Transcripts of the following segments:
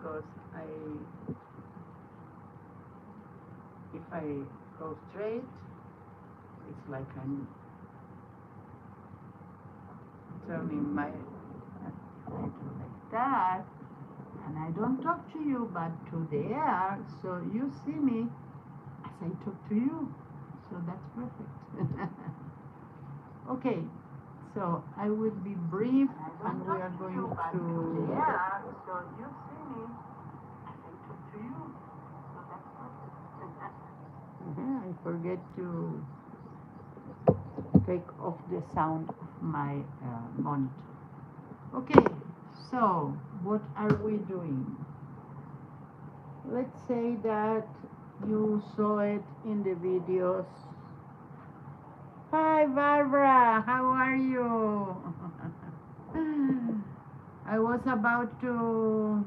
because if I go straight, it's like I'm turning my, if I do like that, and I don't talk to you, but to the air, so you see me as I talk to you. So that's perfect. Okay, so I will be brief, and we are going to. Yeah, so you see me as I talk to you. So that's perfect. I forget to take off the sound of my monitor. Okay, so what are we doing? Let's say that you saw it in the videos. Hi Barbara, how are you? I was about to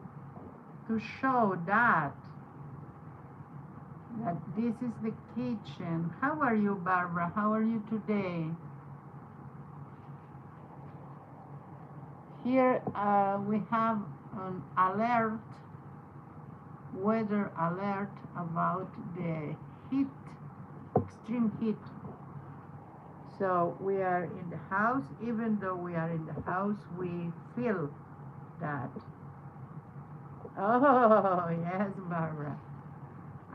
show that this is the kitchen. How are you, Barbara? How are you today? Here we have an alert, weather alert about the heat, extreme heat. So we are in the house. Even though we are in the house, we feel that. Oh, yes, Barbara.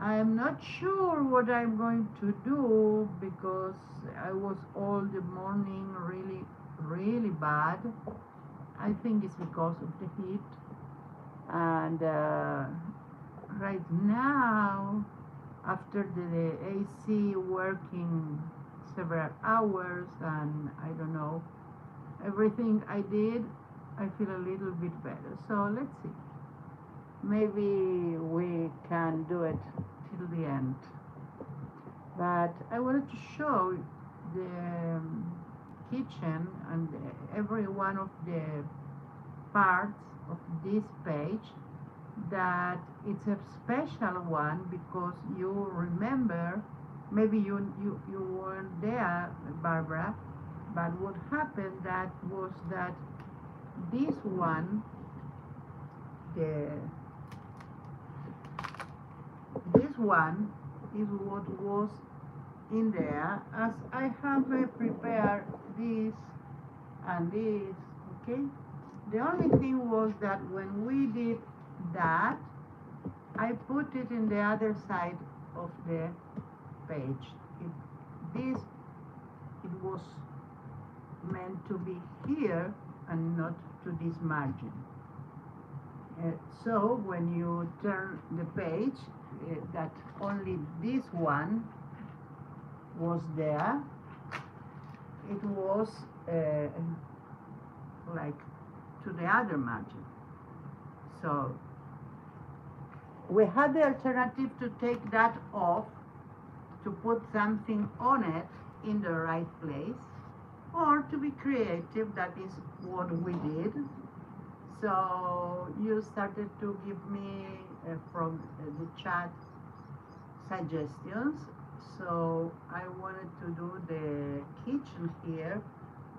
I'm not sure what I'm going to do because I was all the morning really, really bad. I think it's because of the heat. And right now, after the AC working several hours, and I don't know, everything I did, I feel a little bit better. So let's see. Maybe we can do it till the end. But I wanted to show the kitchen and every one of the parts of this page, that it's a special one because you remember, maybe you weren't there, Barbara, but what happened that was that this one, the this one is what was in there, as I have prepared this and this. Okay, the only thing was that when we did that, I put it in the other side of the page. It was meant to be here and not to this margin. So when you turn the page, that only this one was there, it was like to the other margin. So we had the alternative to take that off, to put something on it in the right place, or to be creative. That is what we did. So you started to give me from the chat suggestions. So I wanted to do the kitchen here,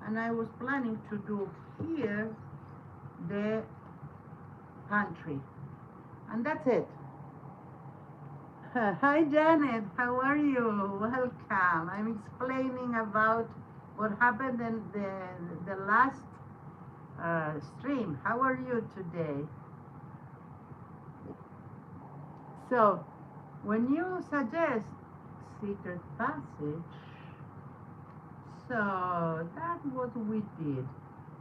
and I was planning to do here the pantry, and that's it. Hi Janet, how are you? Welcome. I'm explaining about what happened in the last stream. How are you today? So when you suggest secret passage, so that's what we did.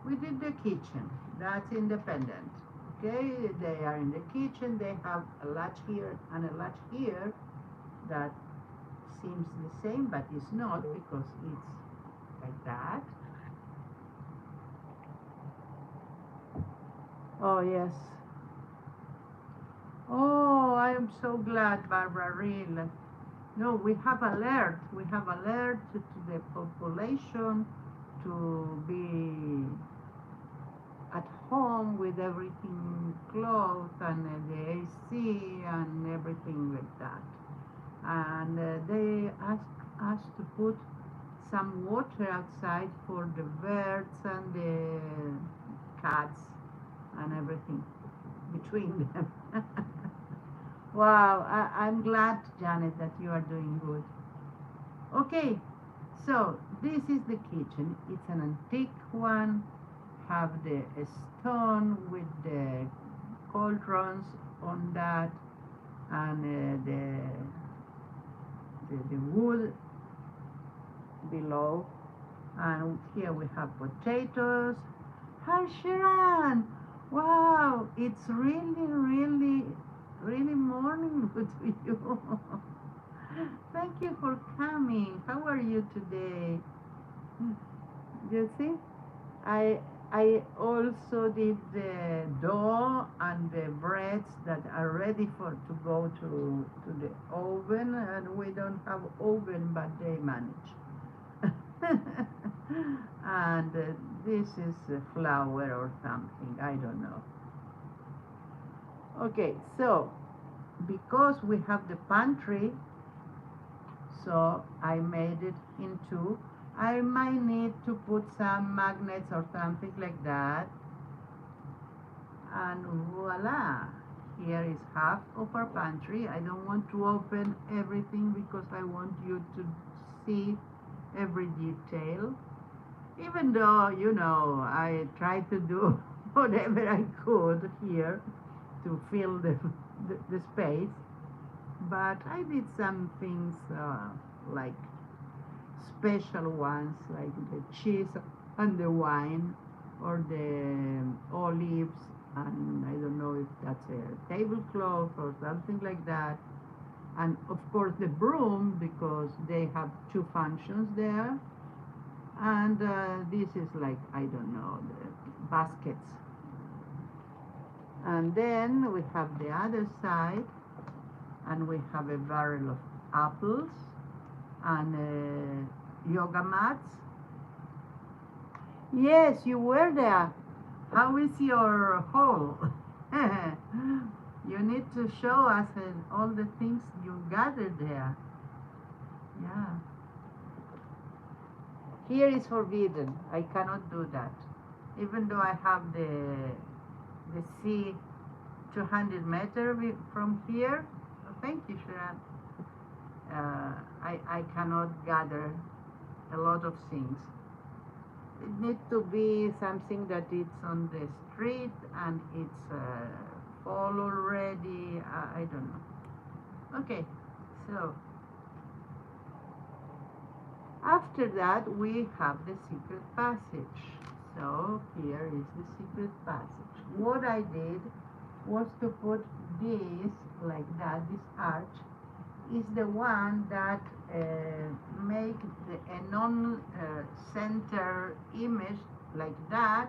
We did the kitchen. That's independent. Okay, they are in the kitchen. They have a latch here and a latch here. That seems the same, but it's not, because it's like that. Oh, yes. Oh, I am so glad, Barbara, really. No, we have alert. We have alert to the population to be at home with everything closed, and the AC and everything like that. And they asked us to put some water outside for the birds and the cats and everything. between them. Wow, I'm glad, Janet, that you are doing good. Okay, so this is the kitchen. It's an antique one. Have the stone with the cauldrons on that, and the wood below. And here we have potatoes. Hi, Sharon. Wow, it's really morning good to you. Thank you for coming. How are you today? You see, I I also did the dough and the breads that are ready for to go to the oven, and we don't have oven, but they manage. And this is flour or something, I don't know. Okay, so because we have the pantry, so I made it into, I might need to put some magnets or something like that, and voila, here is half of our pantry. I don't want to open everything because I want you to see every detail, even though, you know, I tried to do whatever I could here to fill the space, but I did some things like special ones, like the cheese and the wine, or the olives, and I don't know if that's a tablecloth or something like that. And of course the broom, because they have two functions there. And this is like, I don't know, the baskets. And then we have the other side, and we have a barrel of apples and yoga mats. Yes, you were there. How is your haul? You need to show us all the things you gathered there. Yeah. Here is forbidden. I cannot do that. Even though I have the sea 200 meters from here. Thank you, Sharon. I cannot gather a lot of things. It needs to be something that it's on the street and it's fall already. I don't know. Okay, so after that we have the secret passage. So here is the secret passage. What I did was to put this like that. This arch is the one that make a non-center image like that,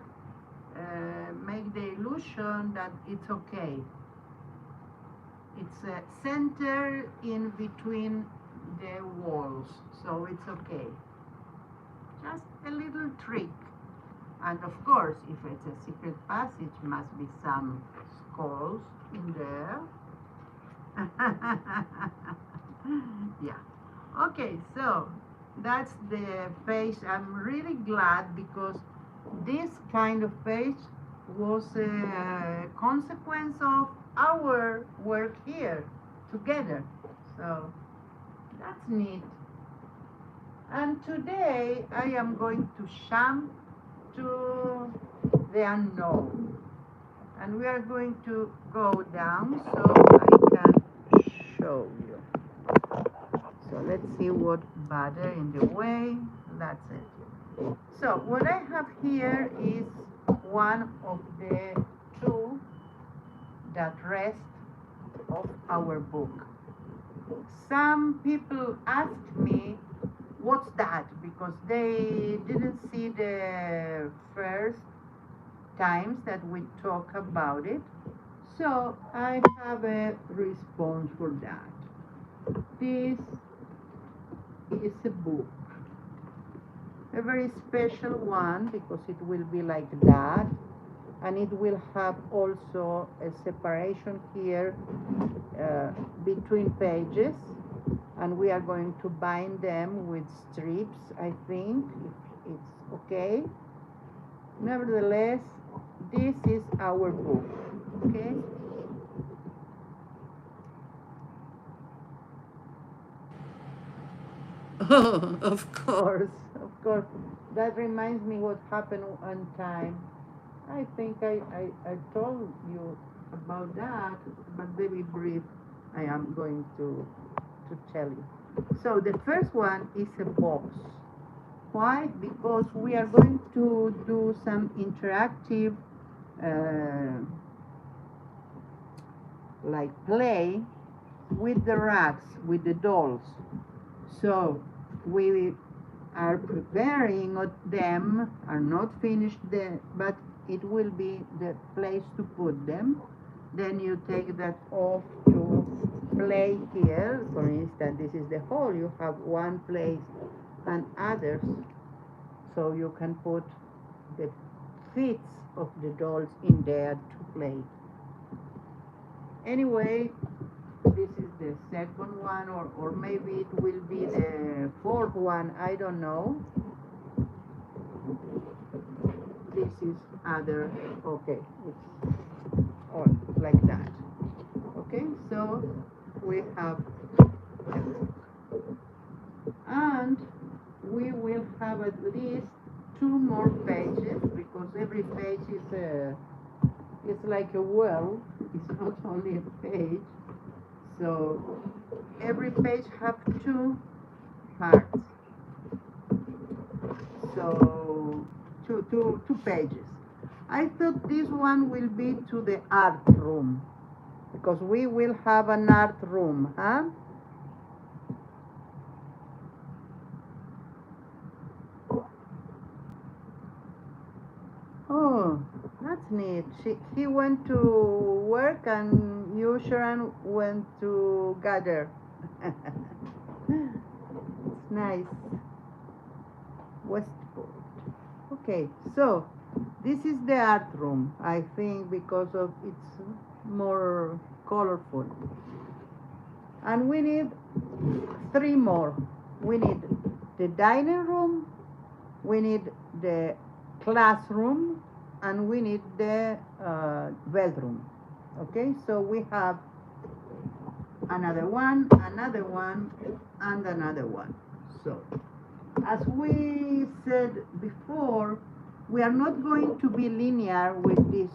make the illusion that it's okay. It's center in between the walls, so it's okay. Just a little trick. And of course, if it's a secret passage, must be some skulls in there. Yeah. Okay, so that's the page. I'm really glad because this kind of page was a consequence of our work here together. So that's neat. And today I am going to jump to the unknown. And we are going to go down so I can show you. So let's see what butter in the way. That's it. So what I have here is one of the two that rest of our book. Some people asked me, what's that? Because they didn't see the first times that we talk about it. So I have a response for that. This is a book, a very special one because it will be like that, and it will have also a separation here between pages, and we are going to bind them with strips, I think, if it's okay. Nevertheless, this is our book. Okay. Oh, of course. That reminds me what happened one time. I think I told you about that, but very brief. I am going to tell you. So the first one is a box. Why? Because we are going to do some interactive, uh, like play with the racks, with the dolls. So we are preparing them, are not finished there, but it will be the place to put them. Then you take that off to play here. For instance, this is the hole. You have one place and others, so you can put the feet of the dolls in there to play. Anyway, this is the second one, or maybe it will be the fourth one, I don't know. This is other, okay, it's all like that. Okay, so we have, and we will have at least two more pages, because every page is like a well, it's not only a page. So every page have two parts. So two pages. I thought this one will be to the art room, because we will have an art room, huh? Oh, that's neat. He went to work and you, Sharon, went to gather. It's nice. Westport. Okay, so this is the art room, I think, because of it's more colorful. And we need three more. We need the dining room, we need the classroom, and we need the bedroom. Okay, so we have another one, and another one. So, as we said before, we are not going to be linear with this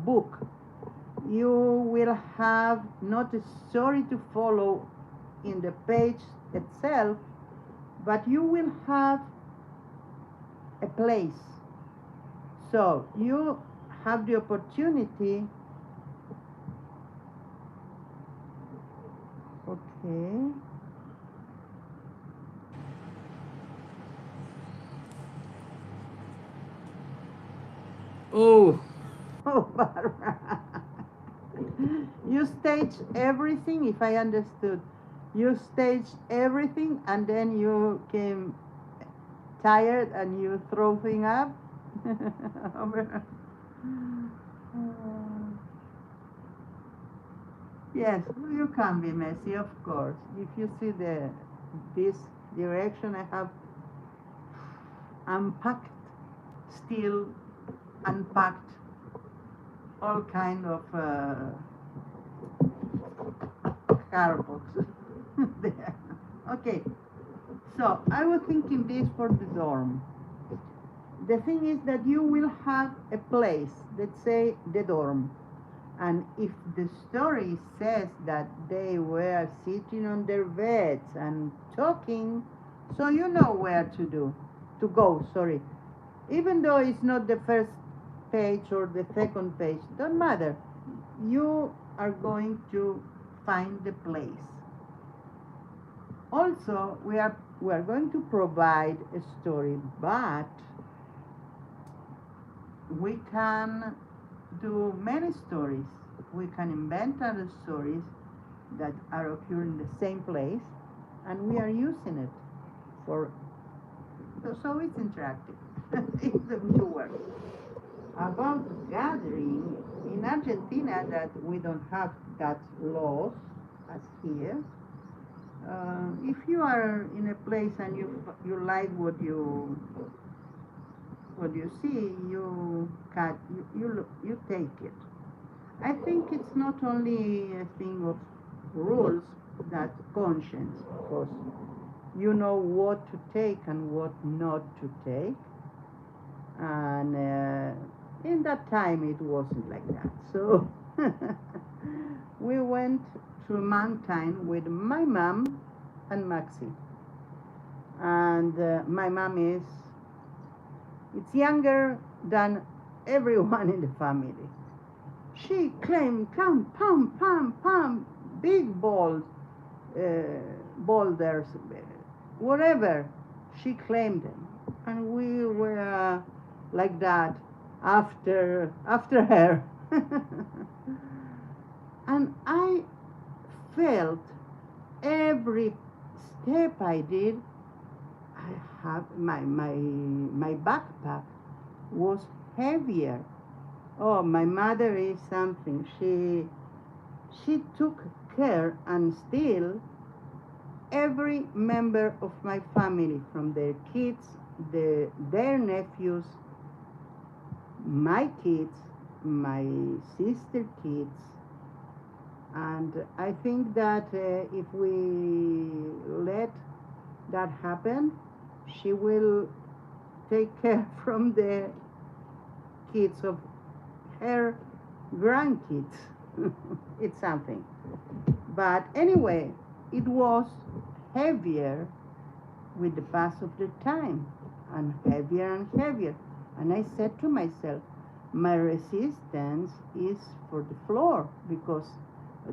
book. You will have not a story to follow in the page itself, but you will have a place. So you have the opportunity. Okay. Oh. Oh, Barbara. You stage everything, if I understood. You stage everything and then you came tired and you throw thing up. Yes, you can be messy, of course. If you see this direction, I have unpacked, still unpacked all kind of cardbox there. Okay, so I was thinking this for the dorm. The thing is that you will have a place, let's say the dorm, and if the story says that they were sitting on their beds and talking, so you know where to go, sorry. Even though it's not the first page or the second page, don't matter. You are going to find the place. Also, we are going to provide a story, but we can do many stories. We can invent other stories that are occurring in the same place, and we are using it for. So it's interactive. It's to work. About gathering in Argentina, that we don't have that laws as here. If you are in a place and you like what you see, you cut you take it. I think it's not only a thing of rules, that conscience, because you know what to take and what not to take. And in that time, it wasn't like that. So we went to a mountain with my mom and Maxi. And my mom it's younger than everyone in the family. She claimed, come, pam, pam, pam, big uh, boulders, whatever. She claimed them, and we were like that after her. And I felt every step I did. I have my backpack was heavier. Oh, my mother is something. She took care, and still every member of my family, from their kids, their nephews, my kids, my sister kids, and I think that if we let that happen, she will take care from the kids of her grandkids. It's something. But anyway, it was heavier with the pass of the time, and heavier and heavier. And I said to myself, my resistance is for the floor, because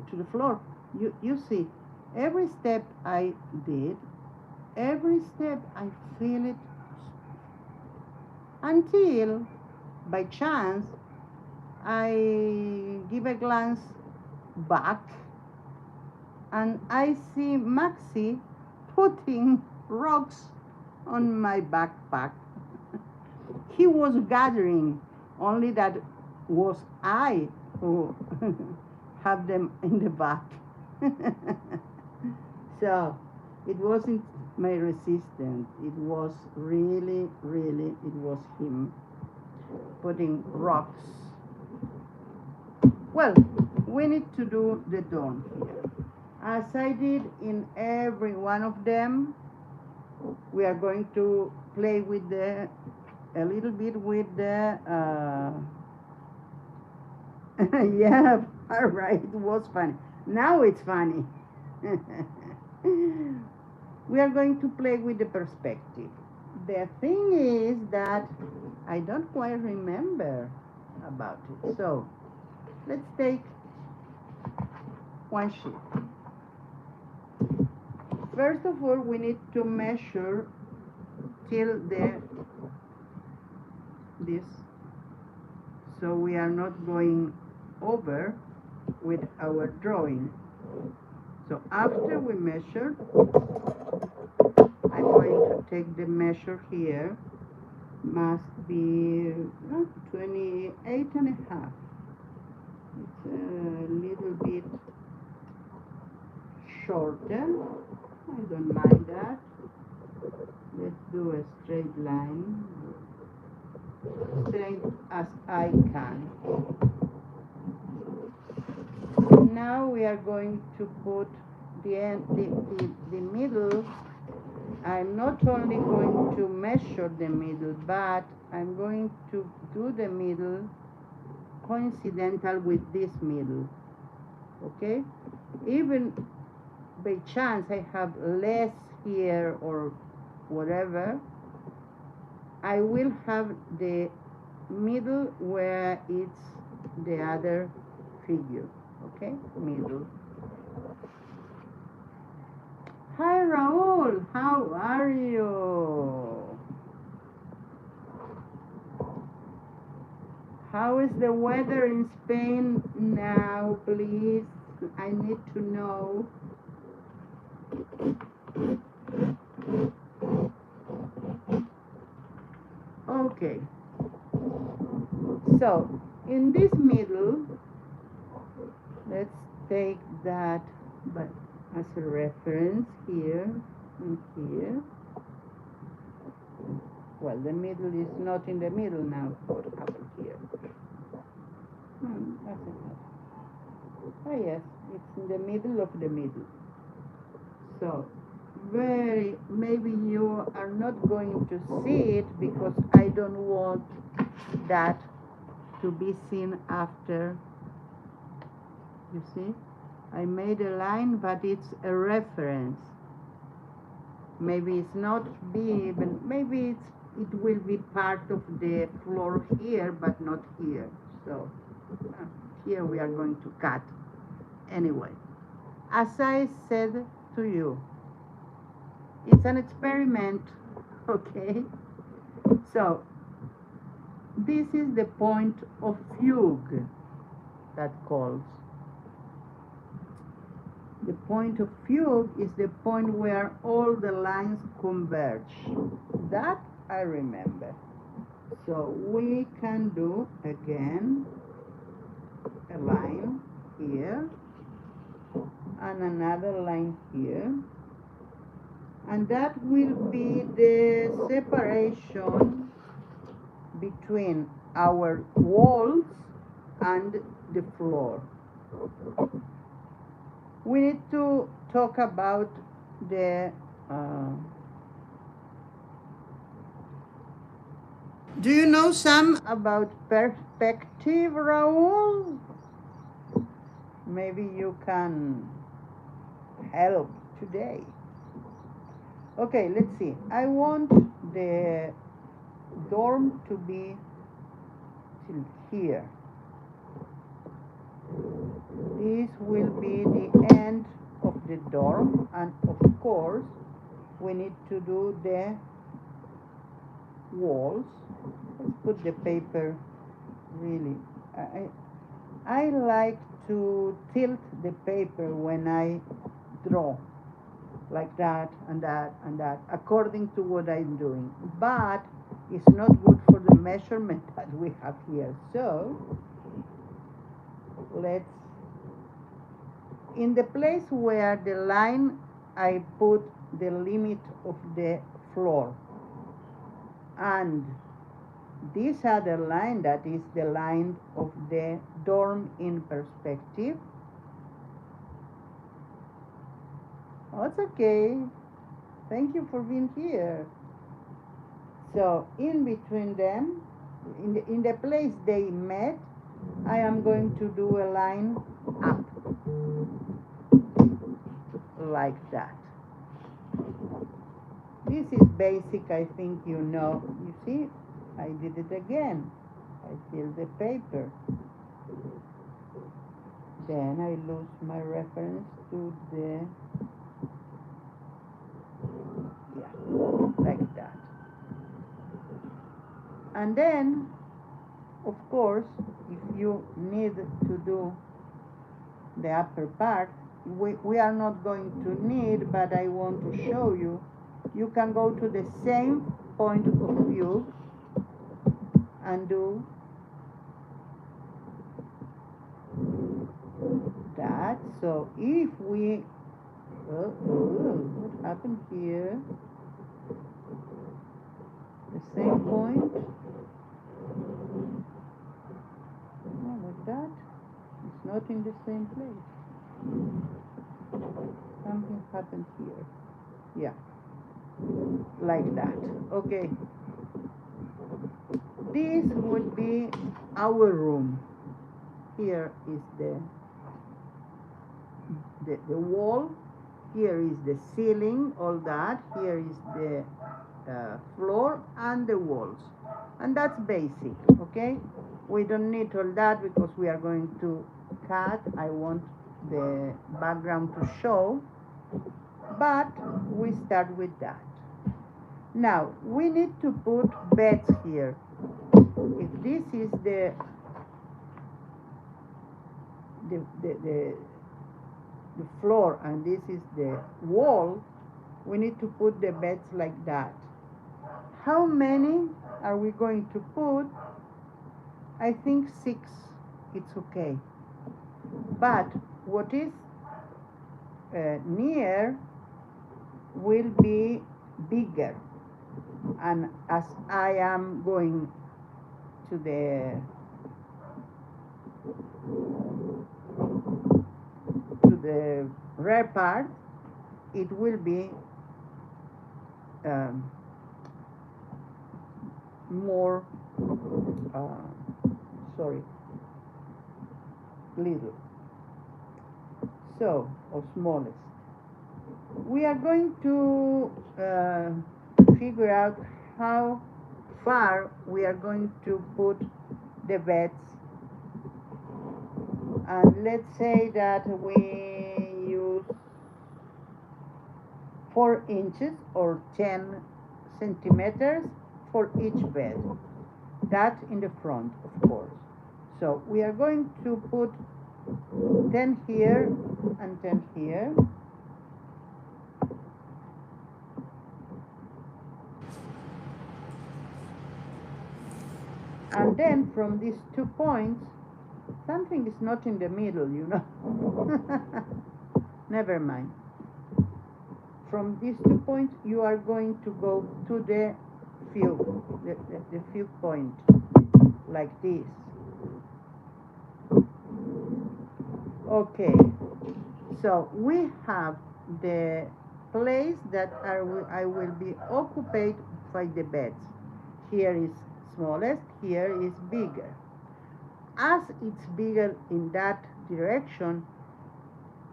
to the floor. You see, every step I did, every step I feel it, until by chance I give a glance back and I see Maxi putting rocks on my backpack. He was gathering, only that was I who have them in the back. So it wasn't my resistance, it was really, it was him putting rocks. Well, we need to do the dawn here. As I did in every one of them, we are going to play with a little bit with the, yeah, all right, it was funny. Now it's funny. We are going to play with the perspective. The thing is that I don't quite remember about it. So let's take one sheet. First of all, we need to measure till this, so we are not going over with our drawing. So after we measure, I'm going to take the measure here. Must be 28 and a half. It's a little bit shorter. I don't mind that. Let's do a straight line, straight as I can. Now we are going to put the middle. I'm not only going to measure the middle, but I'm going to do the middle coincidental with this middle. Okay? Even by chance I have less here or whatever, I will have the middle where it's the other figure. Okay? Middle. Hi Raul, how are you? How is the weather in Spain now, please? I need to know. Okay. So, in this middle, let's take that but as a reference here and here. Well, the middle is not in the middle now. What happened here? That's enough. Oh yes, it's in the middle of the middle. So maybe you are not going to see it because I don't want that to be seen after. You see, I made a line, but it's a reference. Maybe it's not be even, maybe it will be part of the floor here, but not here. So here we are going to cut. Anyway, as I said to you, it's an experiment, okay? So this is the point of fugue that calls. The point of fugue is the point where all the lines converge. That I remember. So we can do again a line here and another line here, and that will be the separation between our walls and the floor. We need to talk about the do you know some about perspective, Raul? Maybe you can help today. Okay, let's see. I want the dorm to be till here. This will be the end of the dorm, and of course we need to do the walls. Let's put the paper really. I like to tilt the paper when I draw, like that and that and that, according to what I'm doing. But it's not good for the measurement that we have here. So let's, in the place where the line, I put the limit of the floor, and this other line, that is the line of the dorm in perspective. Oh, it's okay. Thank you for being here. So in between them, in the place they met, I am going to do a line up, like that. This is basic, I think you know. You see, I did it again. I fill the paper. Then I lose my reference to the, yeah, like that. And then, of course, if you need to do the upper part, we are not going to need, but I want to show you, you can go to the same point of view and do that. So if we, what happened here? The same point, like that. It's not in the same place. Something happened here. Yeah, like that. Okay. This would be our room. Here is the wall. Here is the ceiling, all that. Here is the floor and the walls. And that's basic, okay? We don't need all that because we are going to cut. I want the background to show, but we start with that. Now, we need to put beds here. If this is the floor and this is the wall, we need to put the beds like that. How many are we going to put? I think 6, it's okay. But what is near will be bigger. And as I am going to the the rear part, it will be um, more sorry, little, so, or smallest. We are going to figure out how far we are going to put the beds, and let's say that we use 4 inches or 10 centimeters for each bed. That in the front, of course. So we are going to put 10 here and 10 here. And then from these 2 points, something is not in the middle, you know. Never mind. From these 2 points, you are going to go to the field, the field point, like this. Okay, so we have the place that I will be occupied by the beds. Here is smallest, here is bigger. As it's bigger in that direction,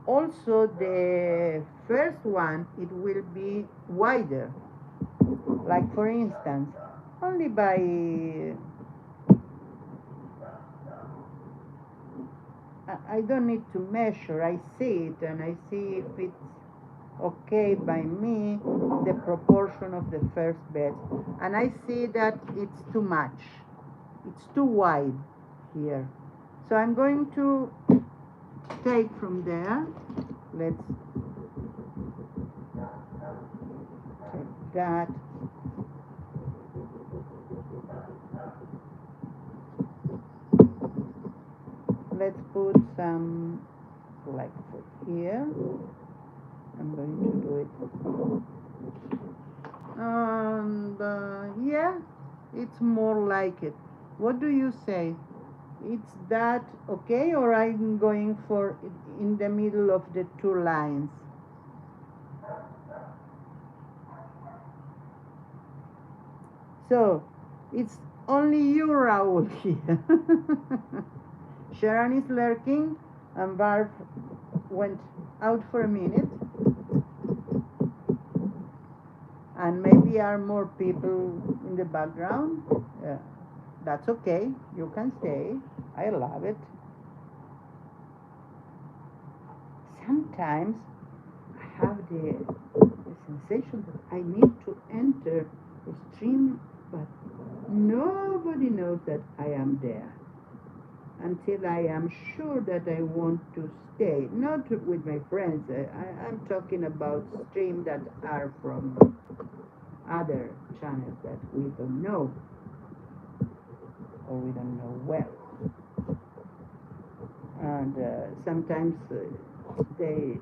also the first one, it will be wider. Like for instance, only by I don't need to measure, I see it and I see if it's okay by me, the proportion of the first bed, and I see that it's too much, it's too wide here, so I'm going to take from there. Let's take that. Let's put some like for here. I'm going to do it. And yeah, it's more like it. What do you say? It's that okay, or I'm going for in the middle of the 2 lines? So it's only you, Raul, here. Sharon is lurking, and Barb went out for a minute. And maybe are more people in the background. That's okay, you can stay. I love it. Sometimes I have the sensation that I need to enter the stream, but nobody knows that I am there until I am sure that I want to stay. Not with my friends. I'm talking about streams that are from other channels that we don't know or we don't know well, and sometimes they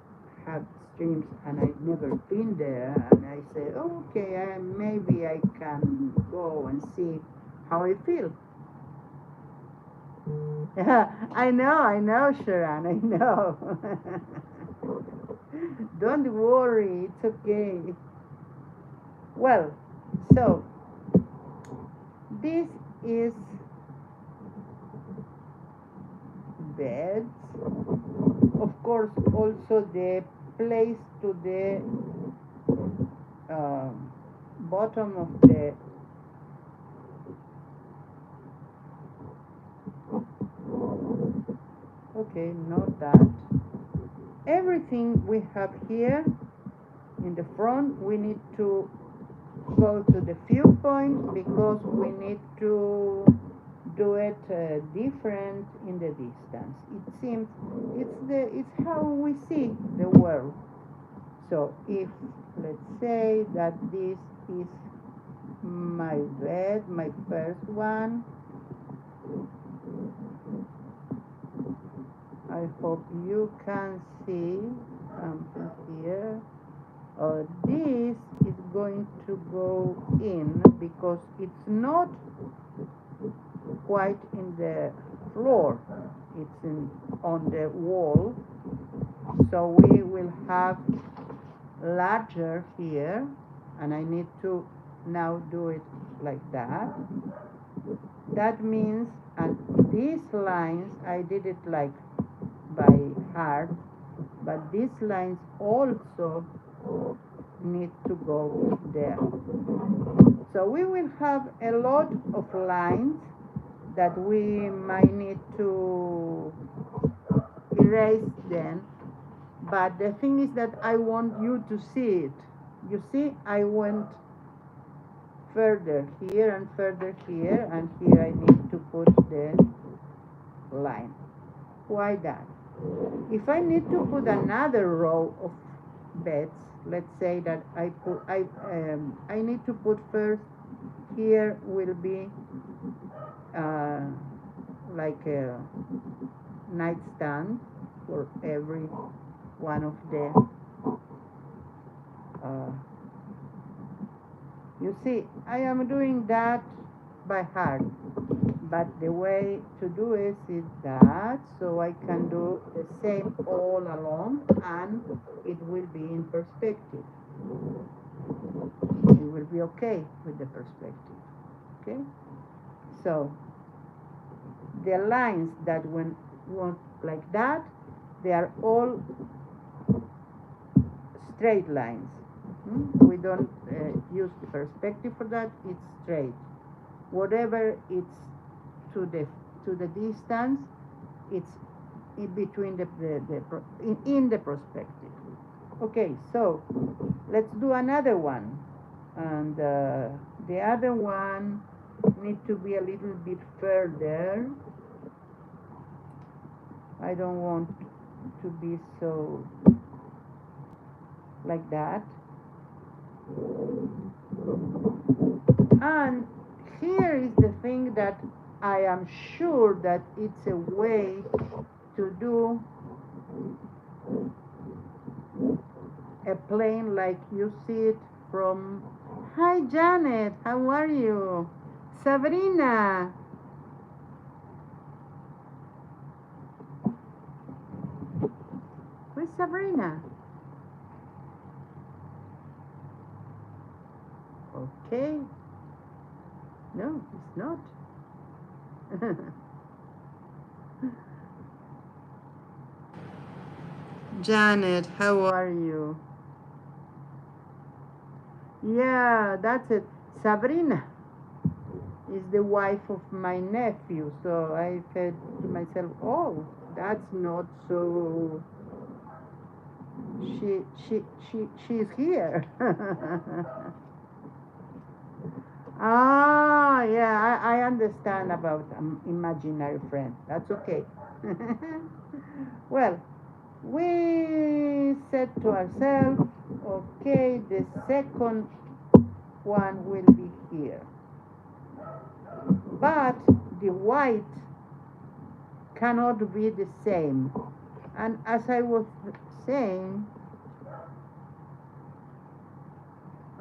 have streams and I've never been there, and I say, oh, okay, maybe I can go and see how I feel. I know, Sharon, I know. Don't worry, it's okay. Well, so this is beds. Of course, also the place to the bottom of the okay, not that. Everything we have here in the front, we need to go to the viewpoint because we need to do it different in the distance. It seems it's how we see the world. So if let's say that this is my bed, my first one, I hope you can see something here. This is going to go in because it's not quite in the floor, it's on the wall, So we will have larger here, and I need to now do it like that. That means, and these lines I did it like by heart, but these lines also need to go there. So we will have a lot of lines that we might need to erase them, but the thing is that I want you to see it. You see, I went further here and further here, and here I need to put the line. Why that? If I need to put another row of beds, let's say that I need to put first, here will be like a nightstand for every one of the you see, I am doing that by heart, but the way to do it is that, so I can do the same all along, and it will be in perspective. It will be okay with the perspective. Okay, so the lines that when want like that, they are all straight lines. We don't use perspective for that. It's straight. Whatever it's to the distance, it's in between in the perspective. Okay, so let's do another one, and the other one need to be a little bit further. I don't want to be so like that. And here is the thing that I am sure that it's a way to do a plane like you see it from. Hi Janet, how are you? Sabrina. Where's Sabrina? Okay. No, it's not. Janet, how are you? Yeah, that's it. Sabrina is the wife of my nephew, so I said to myself, oh, that's not so. She's here. Ah, yeah, I understand about imaginary friend. That's okay. Well, we said to ourselves, okay, the second one will be here. But the white cannot be the same. And as I was saying,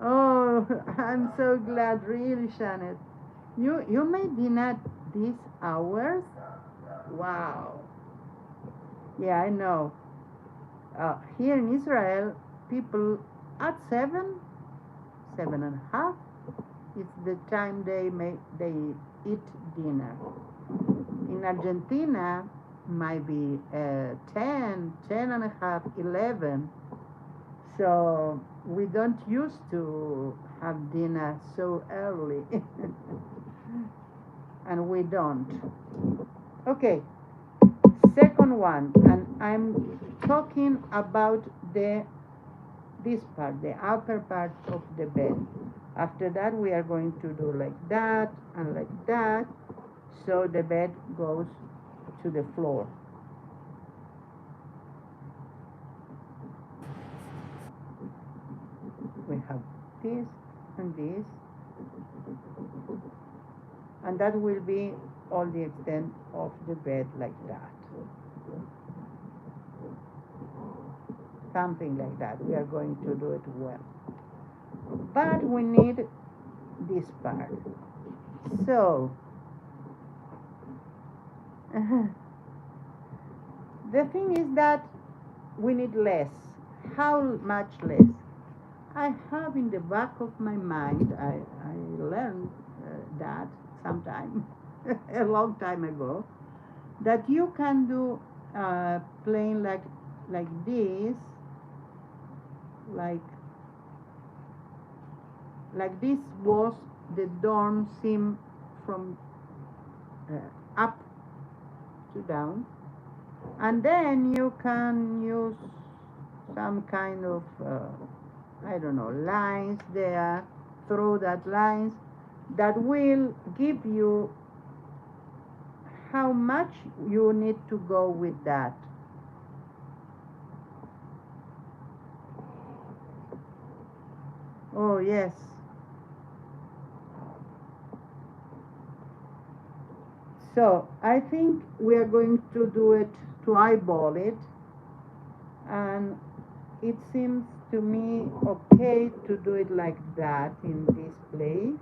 oh, I'm so glad, really, Janet. You made dinner these hours? Wow. Yeah, I know. Here in Israel, people at 7:30, it's the time they eat dinner. In Argentina, might be 10:30, 11. So we don't used to have dinner so early. And we don't. Okay, second one, and I'm talking about this part, the upper part of the bed. After that, we are going to do like that and like that, so the bed goes to the floor. We have this and this, and that will be all the extent of the bed like that. Something like that. We are going to do it well. But we need this part. So, the thing is that we need less. How much less? I have in the back of my mind, I learned that sometime, a long time ago, that you can do playing like this, like this was the dorm seam from up to down, and then you can use some kind of I don't know, lines there, through that lines that will give you how much you need to go with that. Oh yes. So I think we are going to do it, to eyeball it, and it seems to me okay to do it like that in this place.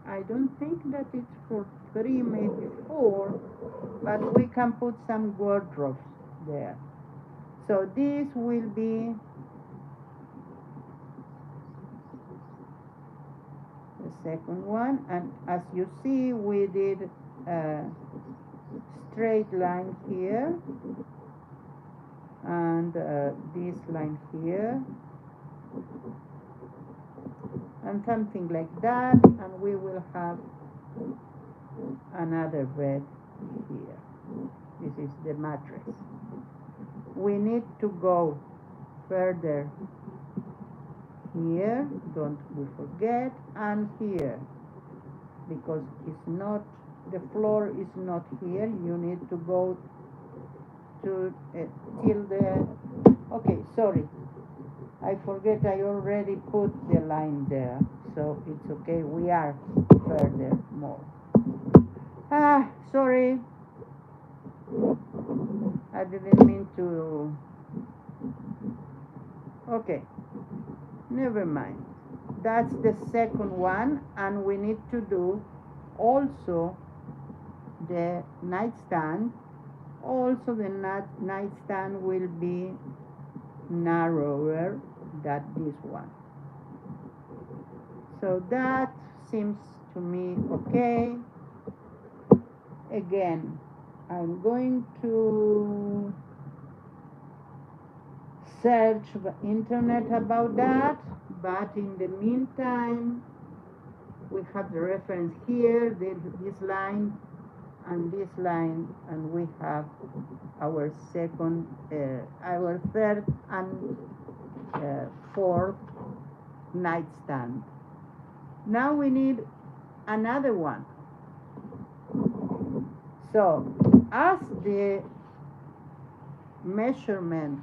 I don't think that it's for 3, maybe 4, but we can put some wardrobes there. So this will be the second one, and as you see, we did a straight line here, and this line here, and something like that, and we will have another bed here. This is the mattress. We need to go further here, don't we forget, and here, because it's not, the floor is not here. You need to go to till the, okay, sorry, I forget, I already put the line there, so it's okay, we are further more. Sorry, I didn't mean to, okay, never mind. That's the second one, and we need to do also the nightstand. Also the nightstand will be narrower than this one. So that seems to me okay. Again, I'm going to search the internet about that, but in the meantime, we have the reference here, this line and this line, and we have our second, our third and fourth nightstand. Now we need another one. So as the measurement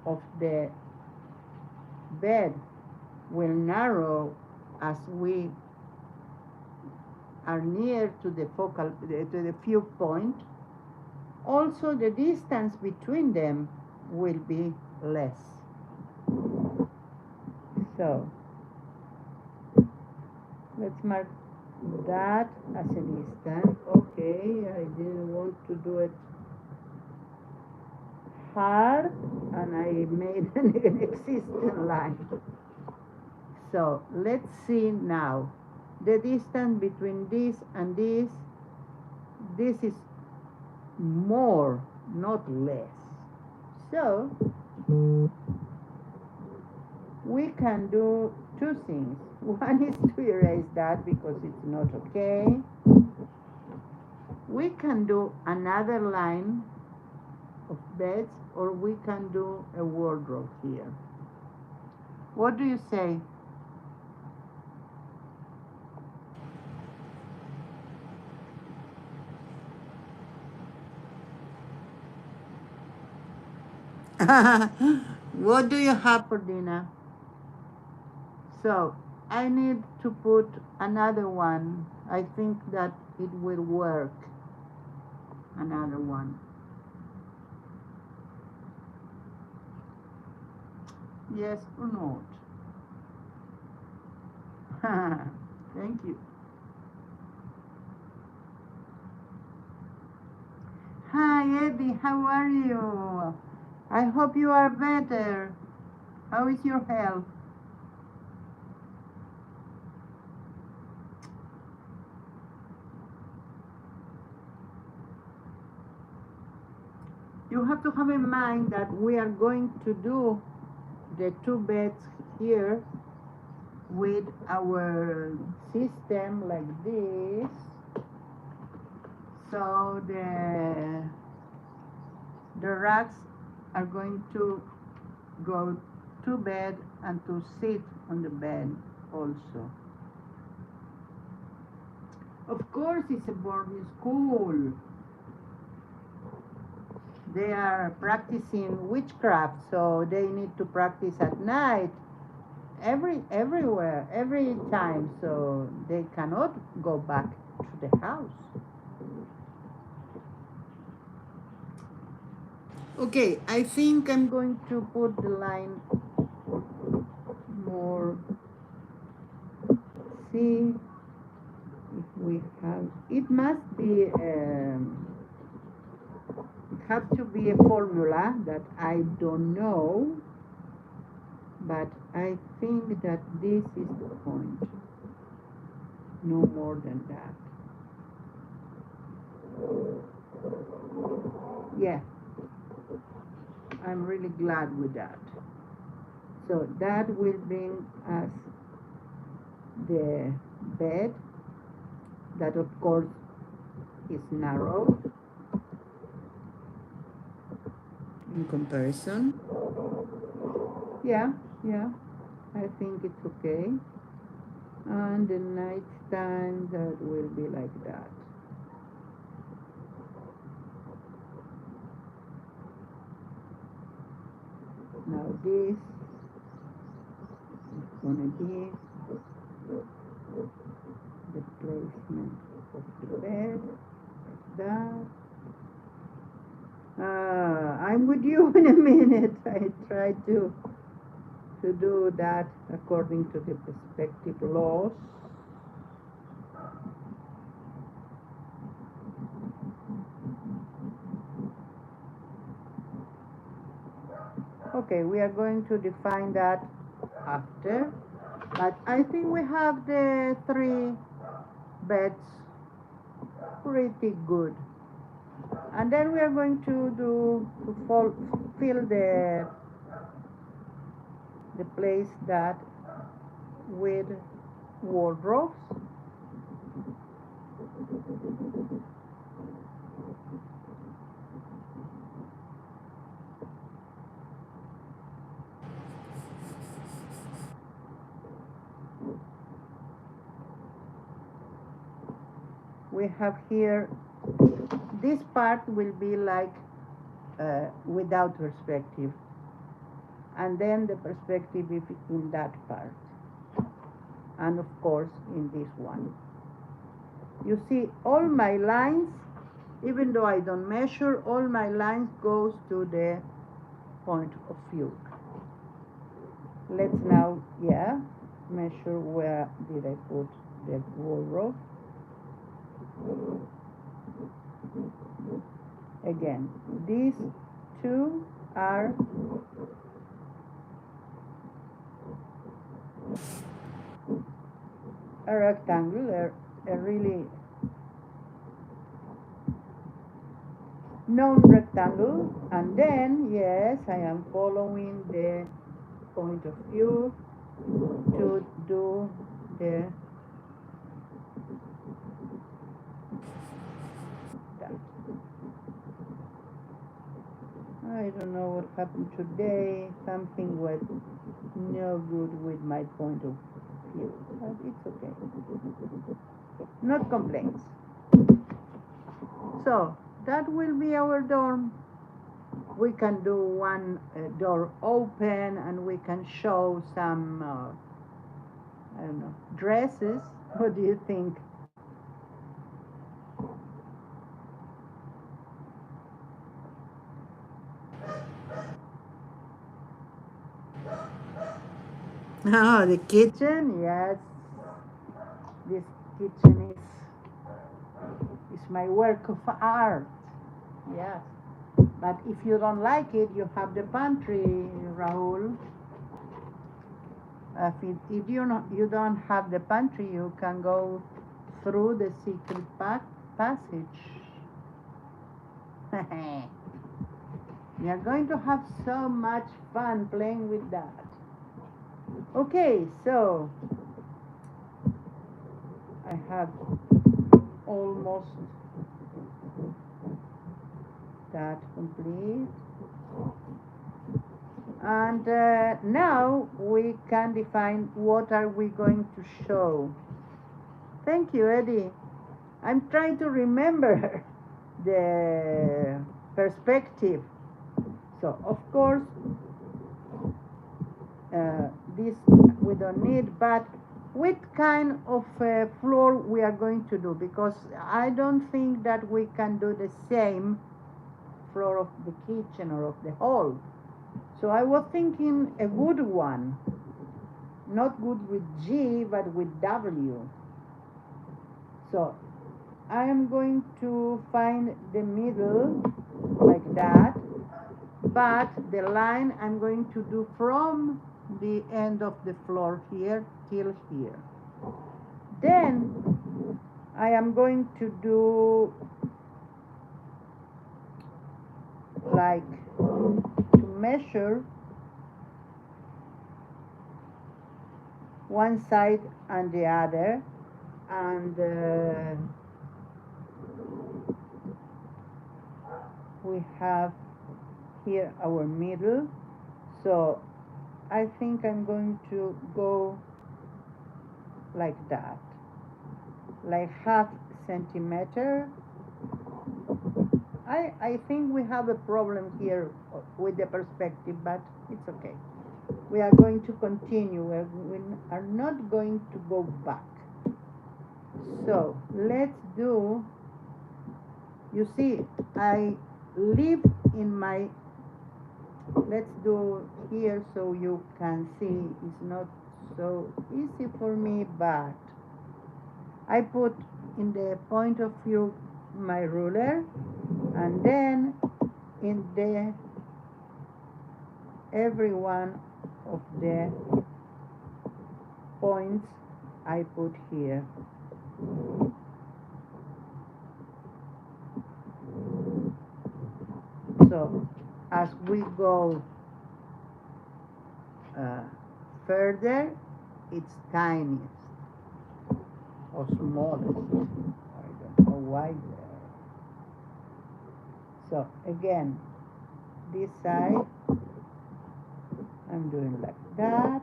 of the bed will narrow as we are near to the focal, to the viewpoint, also the distance between them will be less. So let's mark that as a distance. Okay, I didn't want to do it hard, and I made an existing line. So let's see now the distance between this and this. This is more, not less. So we can do two things. One is to erase that because it's not okay. We can do another line of beds, or we can do a wardrobe here. What do you say? What do you have for dinner? So I need to put another one. I think that it will work. Another one. Yes or not? Thank you. Hi Eddie, how are you? I hope you are better. How is your health? You have to have in mind that we are going to do the two beds here with our system like this. So the racks are going to go to bed and to sit on the bed also. Of course, it's a boarding school. They are practicing witchcraft, so they need to practice at night, everywhere, every time, so they cannot go back to the house. Okay, I think I'm going to put the line more. See if we have. It must be. It has to be a formula that I don't know, but I think that this is the point. No more than that. Yeah, I'm really glad with that. So that will bring us the bed that of course is narrow in comparison. Yeah, yeah, I think it's okay. And the night time that will be like that. Now this is gonna be the placement of the bed like that. I'm with you in a minute. I try to do that according to the perspective laws. Okay, we are going to define that after, but I think we have the three beds pretty good. And then we are going to fill the place that with wardrobes. We have here, this part will be like without perspective, and then the perspective is in that part, and of course in this one. You see all my lines, even though I don't measure, all my lines goes to the point of view. Let's now, yeah, measure where did I put the wardrobe. Again, these two are a rectangle, a really non-rectangle, and then yes, I am following the point of view to do the that. I don't know what happened today. Something was no good with my point of view, but it's okay. Not complaints. So that will be our dorm. We can do one door open, and we can show some I don't know, dresses. What do you think? Oh, the kitchen, yes. This kitchen is my work of art. Yes. But if you don't like it, you have the pantry, Rahul. If you don't have the pantry, you can go through the secret passage. You're going to have so much fun playing with that. Okay, so I have almost that complete. And now we can define what are we going to show. Thank you, Eddie. I'm trying to remember the perspective. So, of course, this we don't need, but what kind of floor we are going to do, because I don't think that we can do the same floor of the kitchen or of the hall. So I was thinking a wood one, not wood with G, but with W. So I am going to find the middle like that, but the line I'm going to do from the end of the floor here till here. Then I am going to do like to measure one side and the other, and we have here our middle. So I think I'm going to go like that, like half centimeter. I think we have a problem here with the perspective, but it's okay. We are going to continue. We are not going to go back. So let's do, you see, I live in my, let's do here so you can see. It's not so easy for me, but I put in the point of view my ruler, and then in the every one of the points I put here. So as we go further, it's tiniest or smallest. I don't know why there. So again, this side I'm doing like that.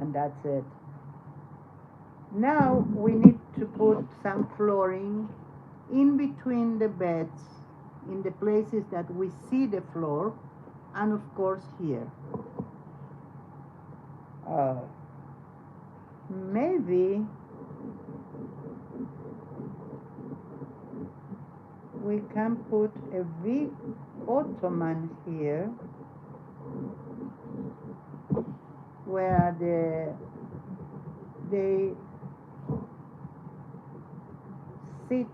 And that's it. Now we need to put some flooring in between the beds, in the places that we see the floor, and of course here. Maybe we can put a big ottoman here, where they sit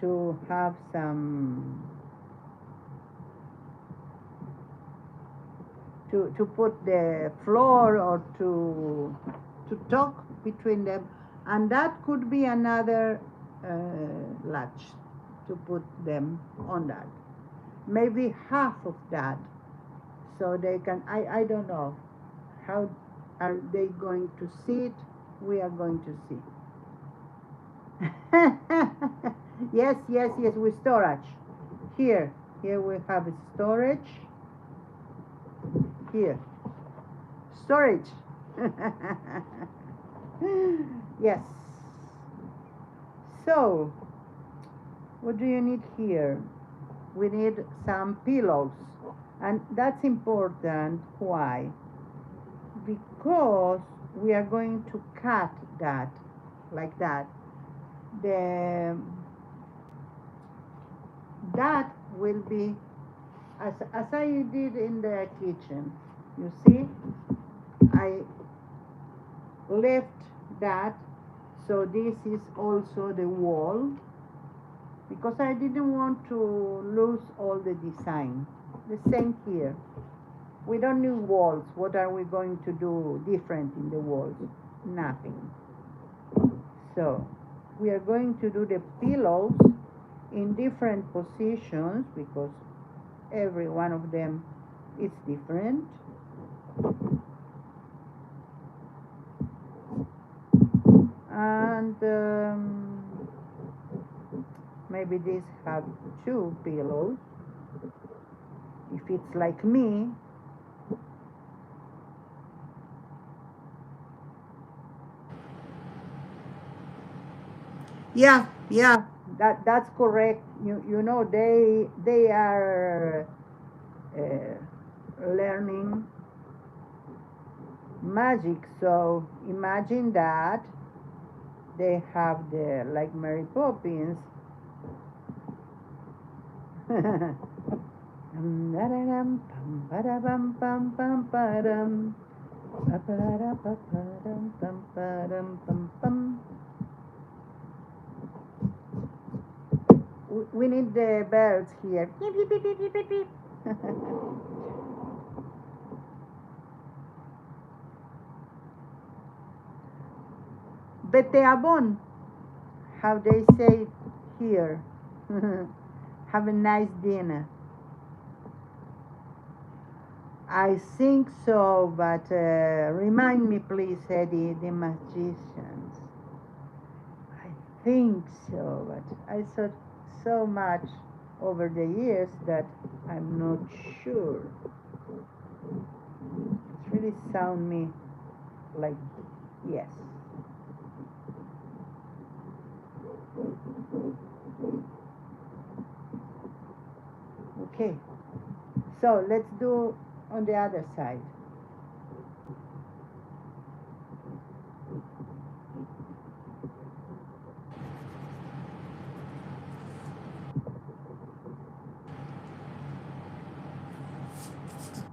to have some, to put the floor or to talk between them, and that could be another latch to put them on that. Maybe half of that, so they can, I don't know how are they going to sit. We are going to see. Yes, with storage. Here we have a storage. Here, storage. Yes. So, what do you need here? We need some pillows, and that's important. Why? Because we are going to cut that like that. That will be as I did in the kitchen. You see, I left that So this is also the wall, because I didn't want to lose all the design. The same here. We don't need walls. What are we going to do different in the walls? Nothing. So we are going to do the pillows in different positions, because every one of them is different. And maybe these have 2 pillows, if it's like me. Yeah, yeah, that's correct. You know, they are learning magic. So imagine that they have the, like Mary Poppins. We need the birds here. Beep, beep, beep, beep, beep, beep, beep. Beteabon, how they say here. Have a nice dinner. I think so, but remind me, please, Eddie, the magicians. I think so, but I thought so much over the years that I'm not sure. It really sound me like yes. Okay, so let's do on the other side.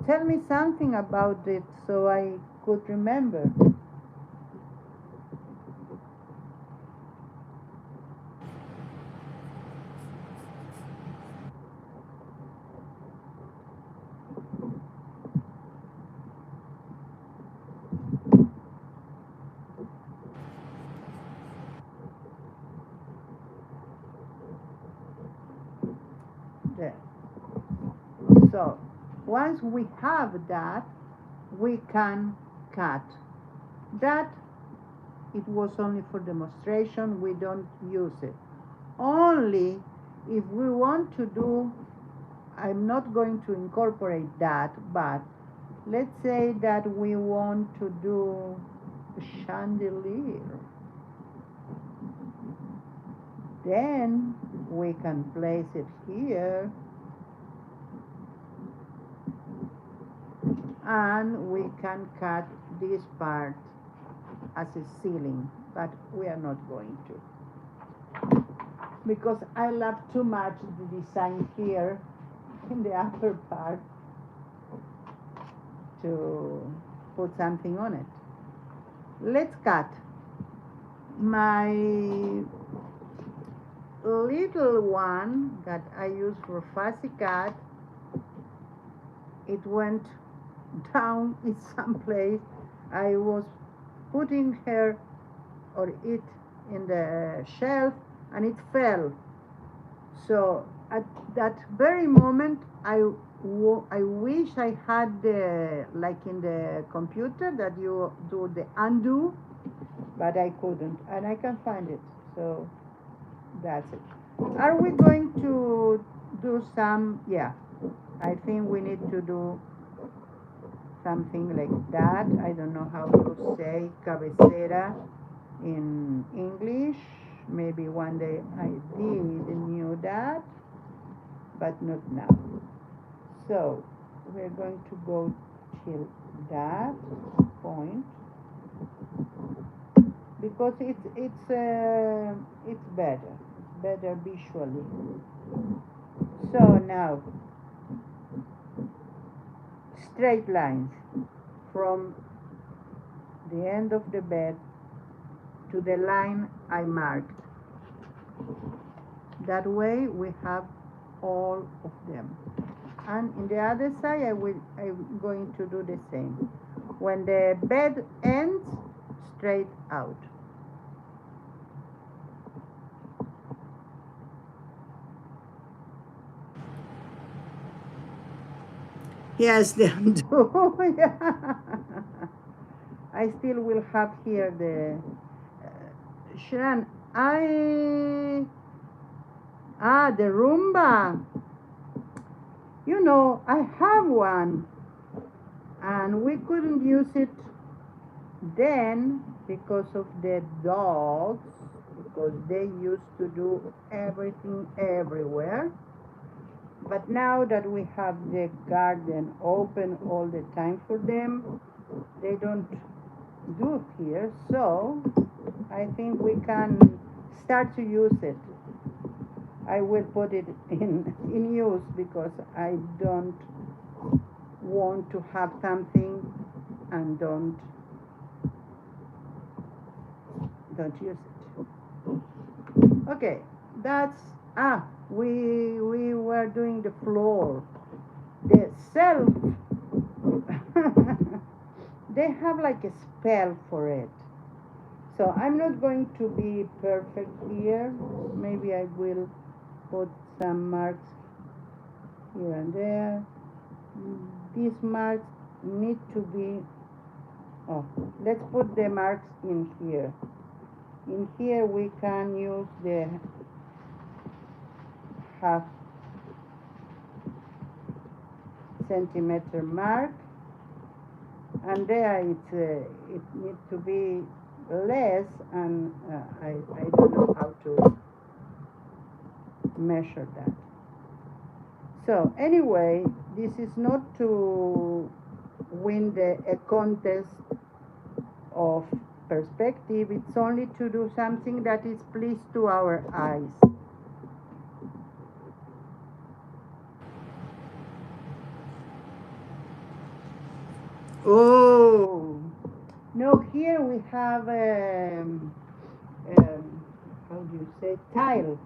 Tell me something about it so I could remember. There. So once we have that, we can cut. That it was only for demonstration, we don't use it. Only if we want to do, I'm not going to incorporate that, but let's say that we want to do a chandelier. Then we can place it here, and we can cut this part as a ceiling, but we are not going to, because I love too much the design here in the upper part to put something on it. Let's cut. My little one that I use for fussy cut, it went down in some place. I was putting her or it in the shelf, and it fell. So at that very moment, I wish I had the, like in the computer that you do the undo, but I couldn't, and I can't find it. So that's it. Are we going to do some? Yeah, I think we need to do something like that. I don't know how to say cabecera in English. Maybe one day I did knew that, but not now. So we're going to go till that point, because it's better. It's better visually. So now straight lines from the end of the bed to the line I marked. That way we have all of them. And in the other side I'm going to do the same. When the bed ends, straight out. Yes, the undo. Yeah. I still will have here the Sharon. The Roomba. You know, I have one, and we couldn't use it then because of the dogs, because they used to do everything everywhere. But now that we have the garden open all the time for them, they don't do here, so I think we can start to use it. I will put it in use because I don't want to have something and don't use it. Okay, that's we were doing the floor, the self. They have like a spell for it, so I'm not going to be perfect here. Maybe I will put some marks here and there. These marks need to be, let's put the marks in here. In here we can use the half centimeter mark, and there it needs to be less, and I don't know how to measure that. So anyway, this is not to win a contest of perspective, it's only to do something that is pleased to our eyes. Oh, no, here we have how do you say, tile.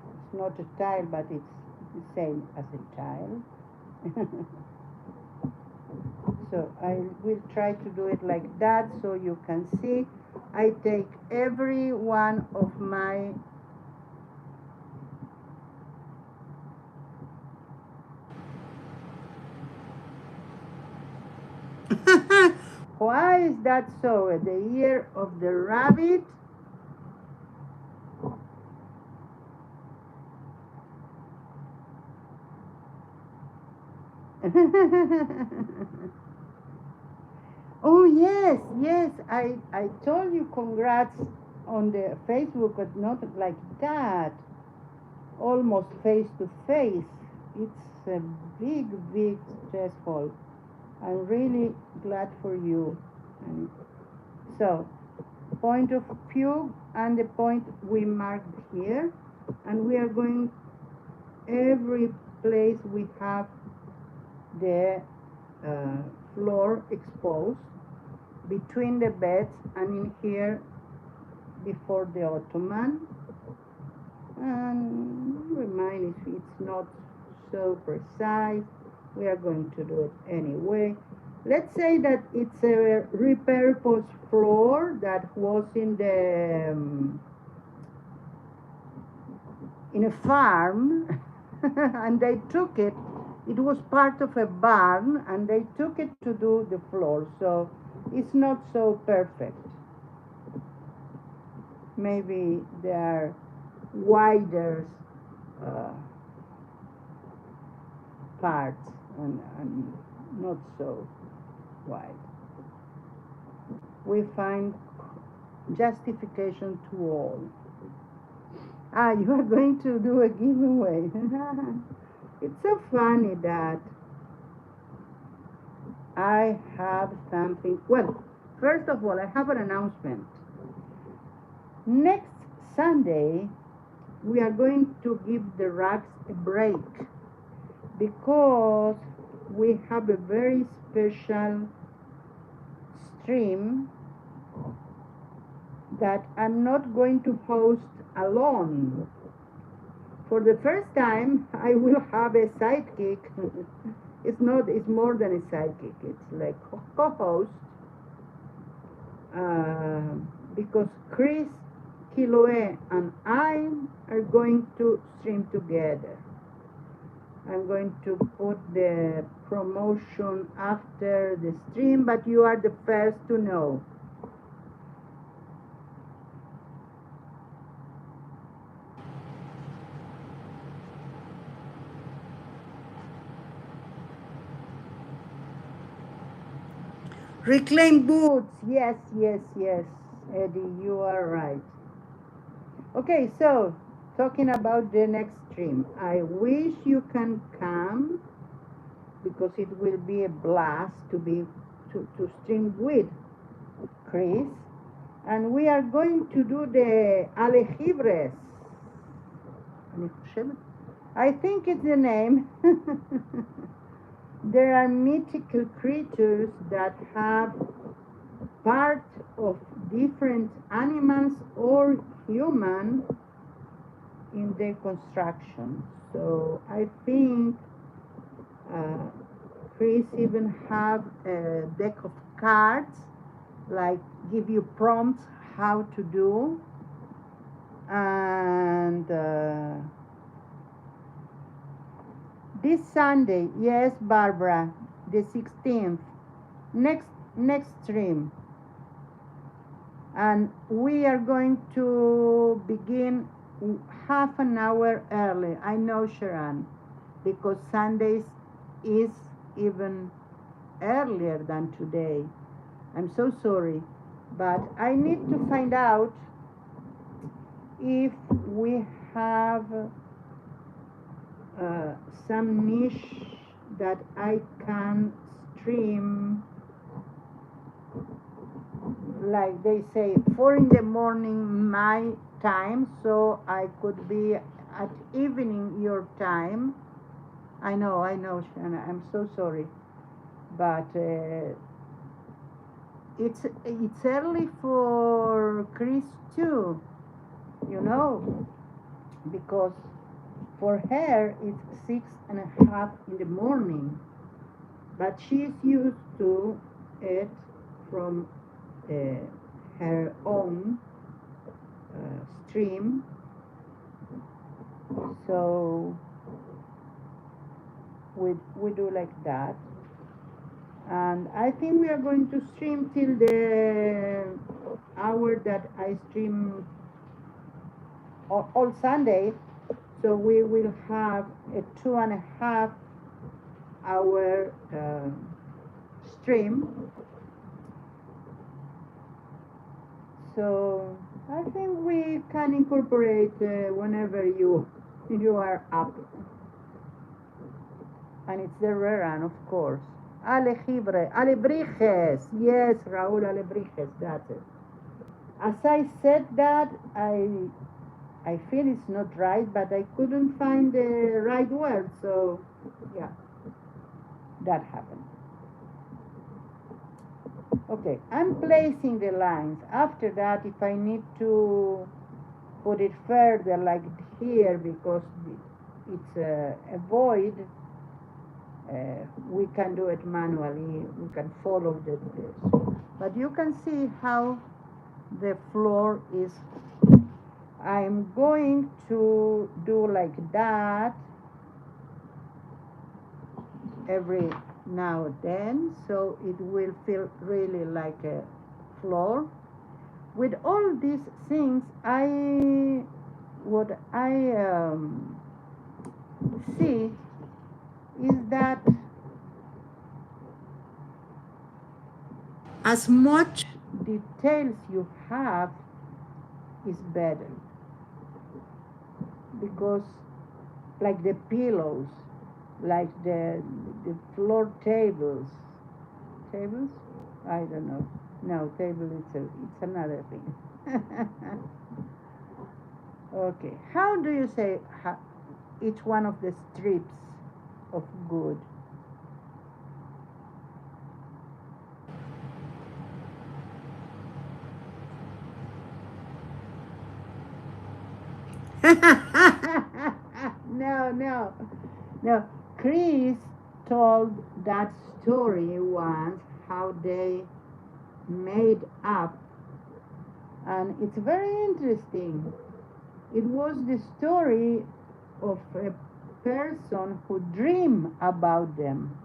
It's not a tile, but it's the same as a tile. So I will try to do it like that so you can see. I take every one of my why is that so? The year of the rabbit. Oh yes, yes, I told you congrats on the Facebook, but not like that, almost face to face. It's a big stressful. I'm really glad for you. And so, point of view and the point we marked here, and we are going every place we have the floor exposed between the beds and in here before the ottoman, and remind if it's not so precise, we are going to do it anyway. Let's say that it's a repurposed floor that was in the in a farm and they took it. It was part of a barn and they took it to do the floor, so it's not so perfect. Maybe there are wider parts and not so wide. We find justification to all. You are going to do a giveaway. It's so funny that I have something. Well, first of all, I have an announcement. Next Sunday, we are going to give the racks a break because we have a very special stream that I'm not going to host alone. For the first time, I will have a sidekick. It's more than a sidekick. It's like co-host, uh, because Chris, Kiloe, and I are going to stream together. I'm going to put the promotion after the stream, but you are the first to know. Reclaim boots. Yes, yes, yes. Eddie, you are right. Okay, so talking about the next stream, I wish you can come because it will be a blast to stream with Chris, and we are going to do the Alejibres. I think it's the name. There are mythical creatures that have part of different animals or human in their construction. So I think uh, Chris even have a deck of cards, like give you prompts how to do, and this Sunday, yes, Barbara, the 16th, next stream, and we are going to begin half an hour early. I know, Sharon, because Sundays is even earlier than today. I'm so sorry, but I need to find out if we have some niche that I can stream, like they say, 4 in the morning my time, so I could be at evening your time. I know, Shana, I'm so sorry, but it's early for Chris too, you know, because for her it's 6:30 in the morning, but she's used to it from uh, her own stream. So we do like that, and I think we are going to stream till the hour that I stream all Sunday. So we will have a 2.5 hour stream. So I think we can incorporate whenever you are up. And it's the Reran, of course. Alebrijes. Yes, Raúl Alebrijes, that's it. As I said that, I feel it's not right, but I couldn't find the right word, so yeah, that happened. Okay, I'm placing the lines. After that, if I need to put it further, like here, because it's a void, we can do it manually. We can follow this. But you can see how the floor is. I'm going to do like that every now and then, so it will feel really like a floor. With all these things, what I see is that as much details you have is better, because like the pillows, like the floor tables, I don't know. No, table it's another thing. Okay, how do you say each one of the strips of good? No, no, no. Chris told that story once how they made up, and it's very interesting. It was the story of a person who dreamed about them,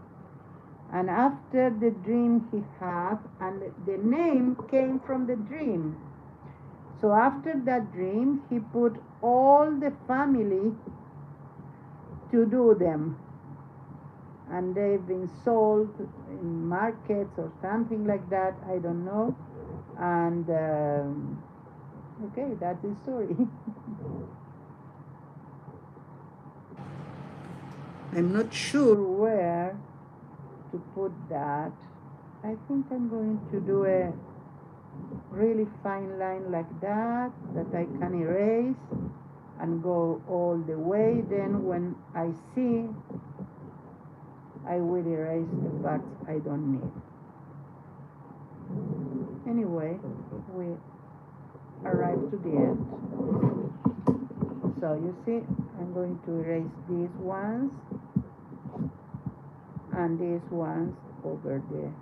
and after the dream he had, and the name came from the dream. So after that dream, he put all the family to do them, and they've been sold in markets or something like that. I don't know. And okay, that's the story. I'm not sure where to put that. I think I'm going to do a really fine line like that I can erase and go all the way. Then when I see, I will erase the parts I don't need. Anyway, we arrived to the end. So you see, I'm going to erase these ones and these ones over there.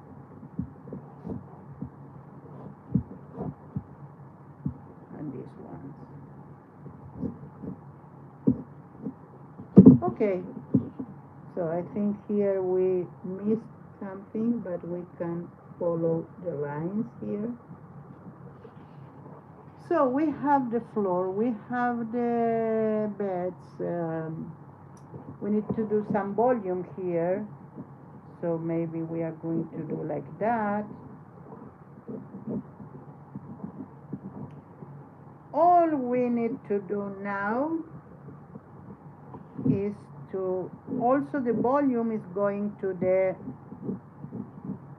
And these ones. Okay, so I think here we missed something, but we can follow the lines here. So we have the floor, we have the beds. We need to do some volume here, so maybe we are going to do like that. All we need to do now is to, also the volume is going to the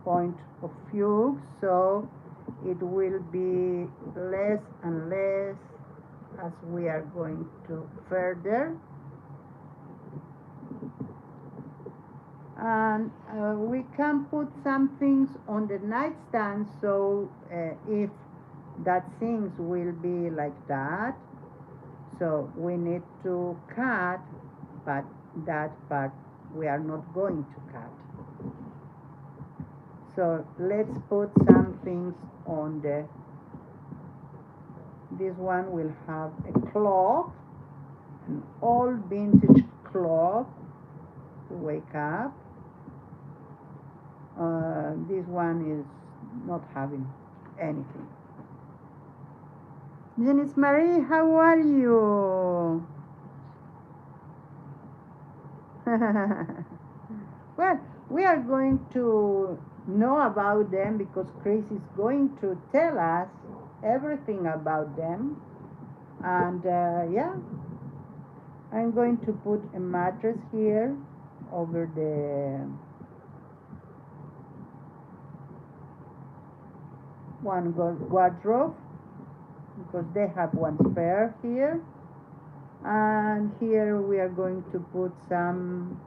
point of fugue, so it will be less and less as we are going to further. And we can put some things on the nightstand, so if that things will be like that, so we need to cut, but that part we are not going to cut. So let's put some things on the, this one will have a clock, an old vintage clock to wake up. This one is not having anything. Janice Marie, how are you? Well, we are going to know about them because Chris is going to tell us everything about them. And yeah, I'm going to put a mattress here over the one wardrobe, because they have one spare here. And here we are going to put some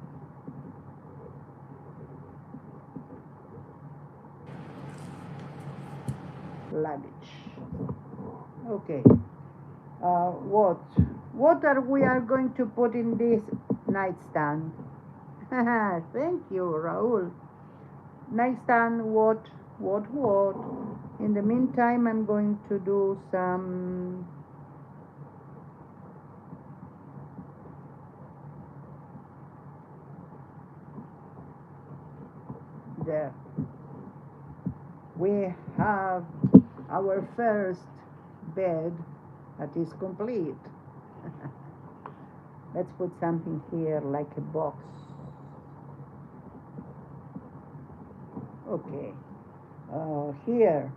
luggage. Okay. What are we are going to put in this nightstand? Thank you, Raul. Nightstand, what? In the meantime, I'm going to do some there. We have our first bed that is complete. Let's put something here like a box. Okay. Here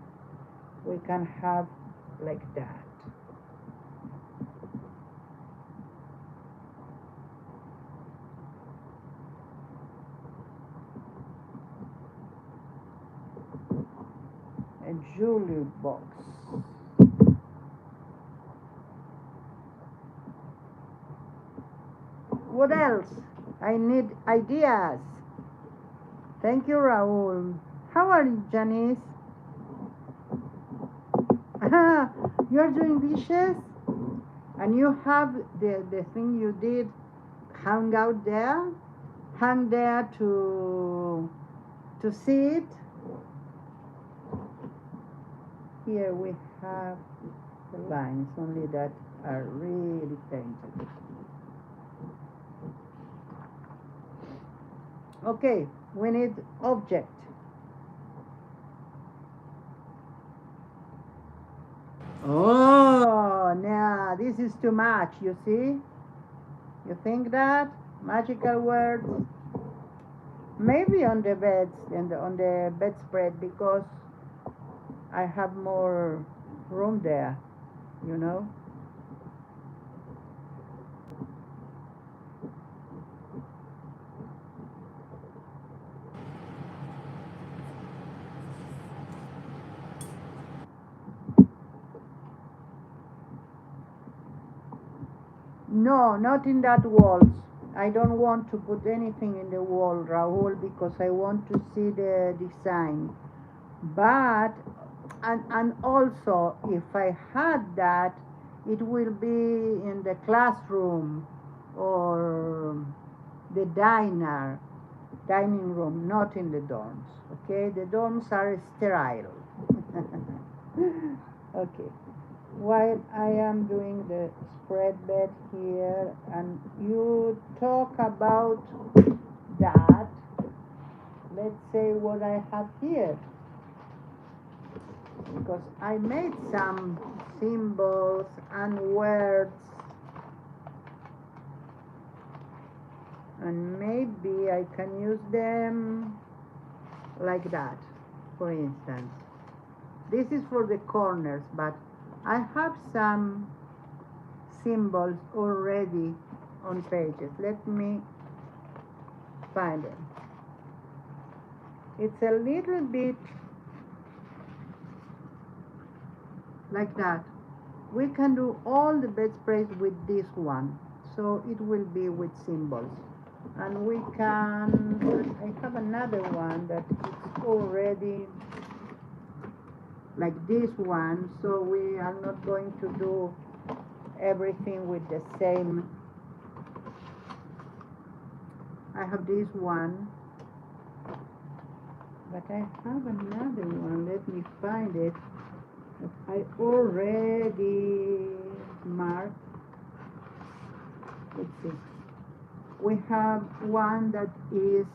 we can have like that. A jewelry box. What else? I need ideas. Thank you, Raul. How are you, Janice? You're doing dishes? And you have the thing you did hung out there, hang there to see it. Here we have the lines only that are really painted. Okay, we need object. Oh, now this is too much, you see? You think that? Magical words? Maybe on the beds and on the bedspread because I have more room there, you know? No, not in that walls. I don't want to put anything in the wall, Raúl, because I want to see the design. But and also if I had that, it will be in the classroom or the dining room, not in the dorms. Okay, the dorms are sterile. Okay, while I am doing the spread bed here and you talk about that, let's say what I have here, because I made some symbols and words, and maybe I can use them like that. For instance, this is for the corners, but I have some symbols already on pages. Let me find them. It's a little bit like that. We can do all the bedspreads with this one, so it will be with symbols. And we can, I have another one that is already like this one, so we are not going to do everything with the same. I have this one, but I have another one. Let me find it. I already marked. Let's see. We have one that is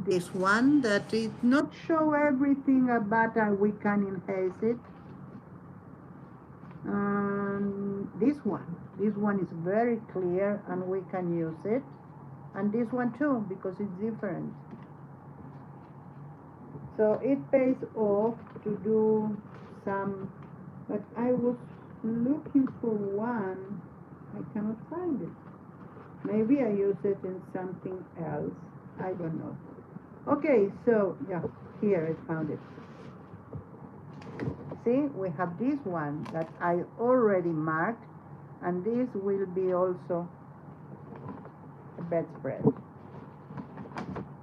this one that is not show everything about, and we can enhance it. This one is very clear and we can use it, and this one too because it's different. So it pays off to do some, but I was looking for one, I cannot find it. Maybe I use it in something else, I don't know. Okay, so yeah, here I found it. See, we have this one that I already marked, and this will be also a bedspread.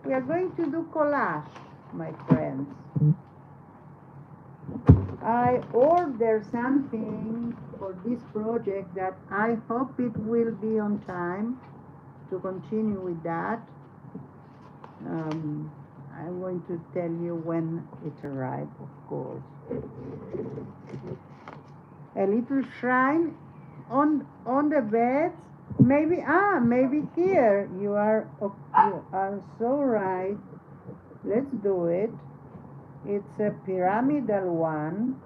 We are going to do collage, my friends. I ordered something for this project that I hope it will be on time to continue with that. I'm going to tell you when it arrived, of course. A little shrine on the bed. Maybe here. You are so right. Let's do it. It's a pyramidal one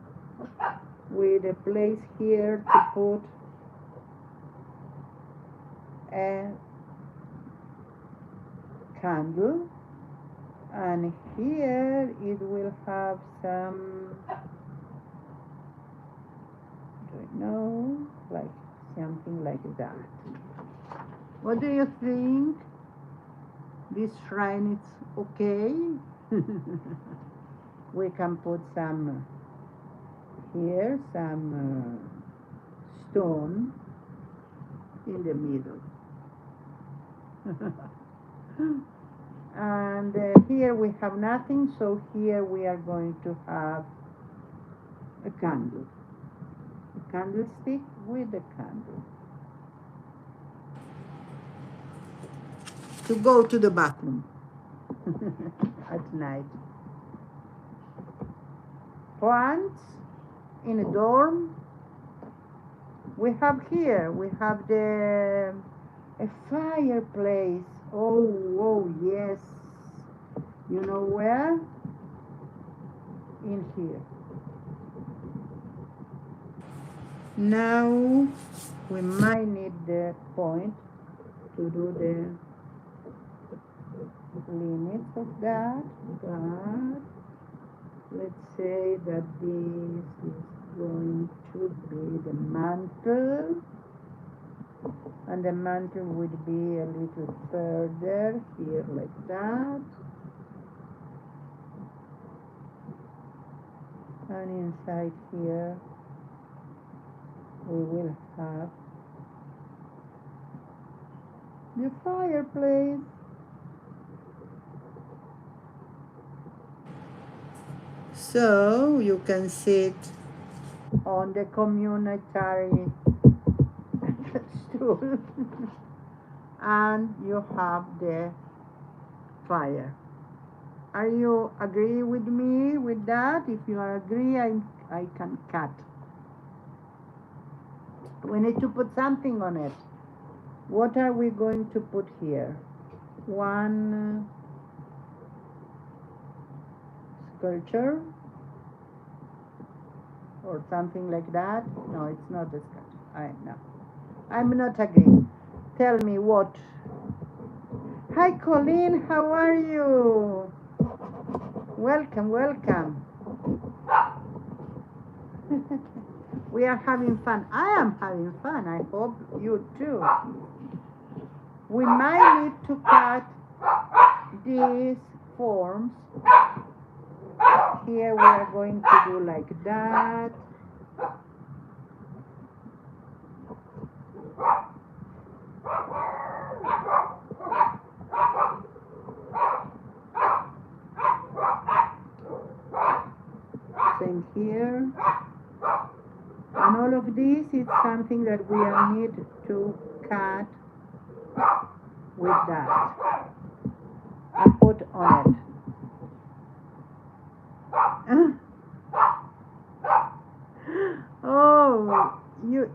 with a place here to put a candle, and here it will have some, like something like that. What do you think? This shrine is okay? We can put some here, some stone in the middle. And here we have nothing, so here we are going to have a candle. candlestick with the candle. To go to the bathroom at night. Plants in a dorm. We have here, we have a fireplace. Oh yes. You know where? In here. Now we might need the point to do the limits of that, but let's say that this is going to be the mantle, and the mantle would be a little further here like that, and inside here we will have the fireplace. So you can sit on the communitary stool and you have the fire. Are you agree with me with that? If you agree, I can cut. We need to put something on it. What are we going to put here? One sculpture or something like that? No, it's not a sculpture. No, I'm not agreeing. Tell me what. Hi, Colleen. How are you? Welcome, welcome. We are having fun. I am having fun. I hope you too. We might need to cut these forms. Here we are going to do like that. Same here. And all of this is something that we need to cut with that and put on it. Oh, you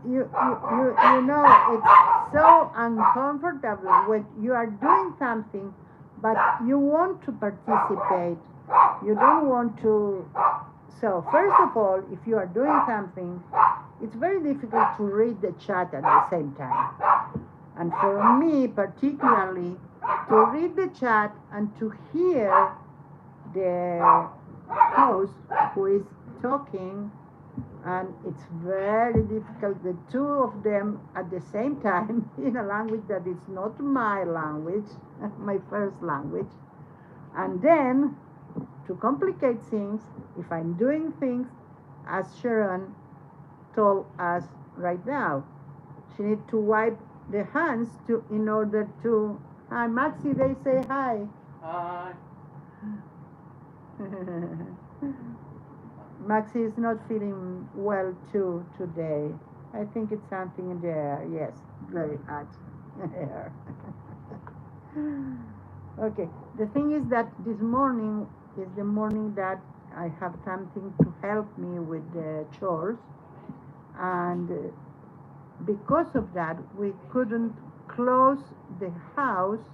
know, it's so uncomfortable when you are doing something, but you want to participate. You don't want to. So first of all, if you are doing something, it's very difficult to read the chat at the same time. And for me particularly, to read the chat and to hear the host who is talking, and it's very difficult, the two of them at the same time in a language that is not my language, my first language. And then, to complicate things, if I'm doing things as Sharon told us right now, she needs to wipe the hands in order to. Hi, Maxi, they say hi. Hi. Maxi is not feeling well too today. I think it's something in the air. Yes, very hot air. Okay, the thing is that this morning is the morning that I have something to help me with the chores, and because of that we couldn't close the house.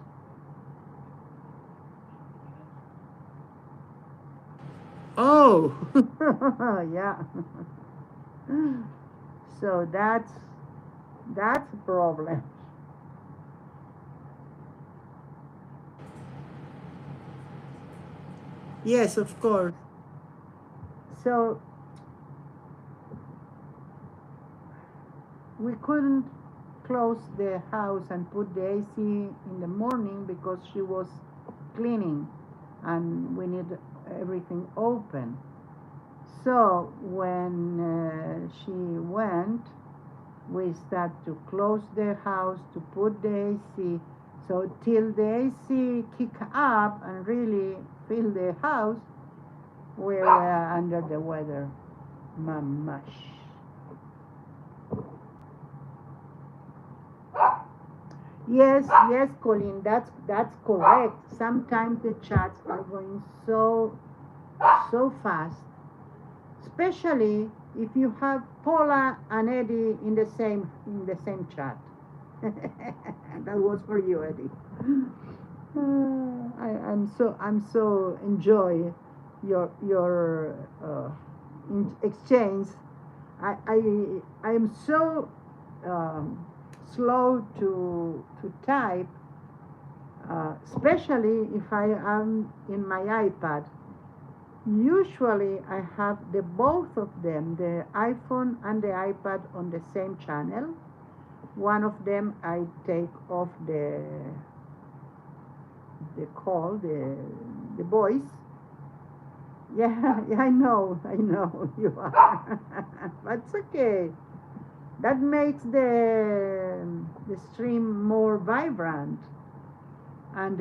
Oh, yeah. So that's a problem. Yes, of course. So we couldn't close the house and put the AC in the morning because she was cleaning and we need everything open. So when she went, we start to close the house, to put the AC. So till the AC kick up and really fill the house, we were under the weather. Mamash. Yes, yes, Colin, that's correct. Sometimes the chats are going so fast, especially if you have Paula and Eddie in the same chat. That was for you, Eddie. I'm so enjoy your exchange. I am so um, slow to type, especially if I am in my iPad. Usually, I have the both of them, the iPhone and the iPad, on the same channel. One of them I take off the call, the voice. Yeah, yeah, I know you are. But it's okay. That makes the stream more vibrant. And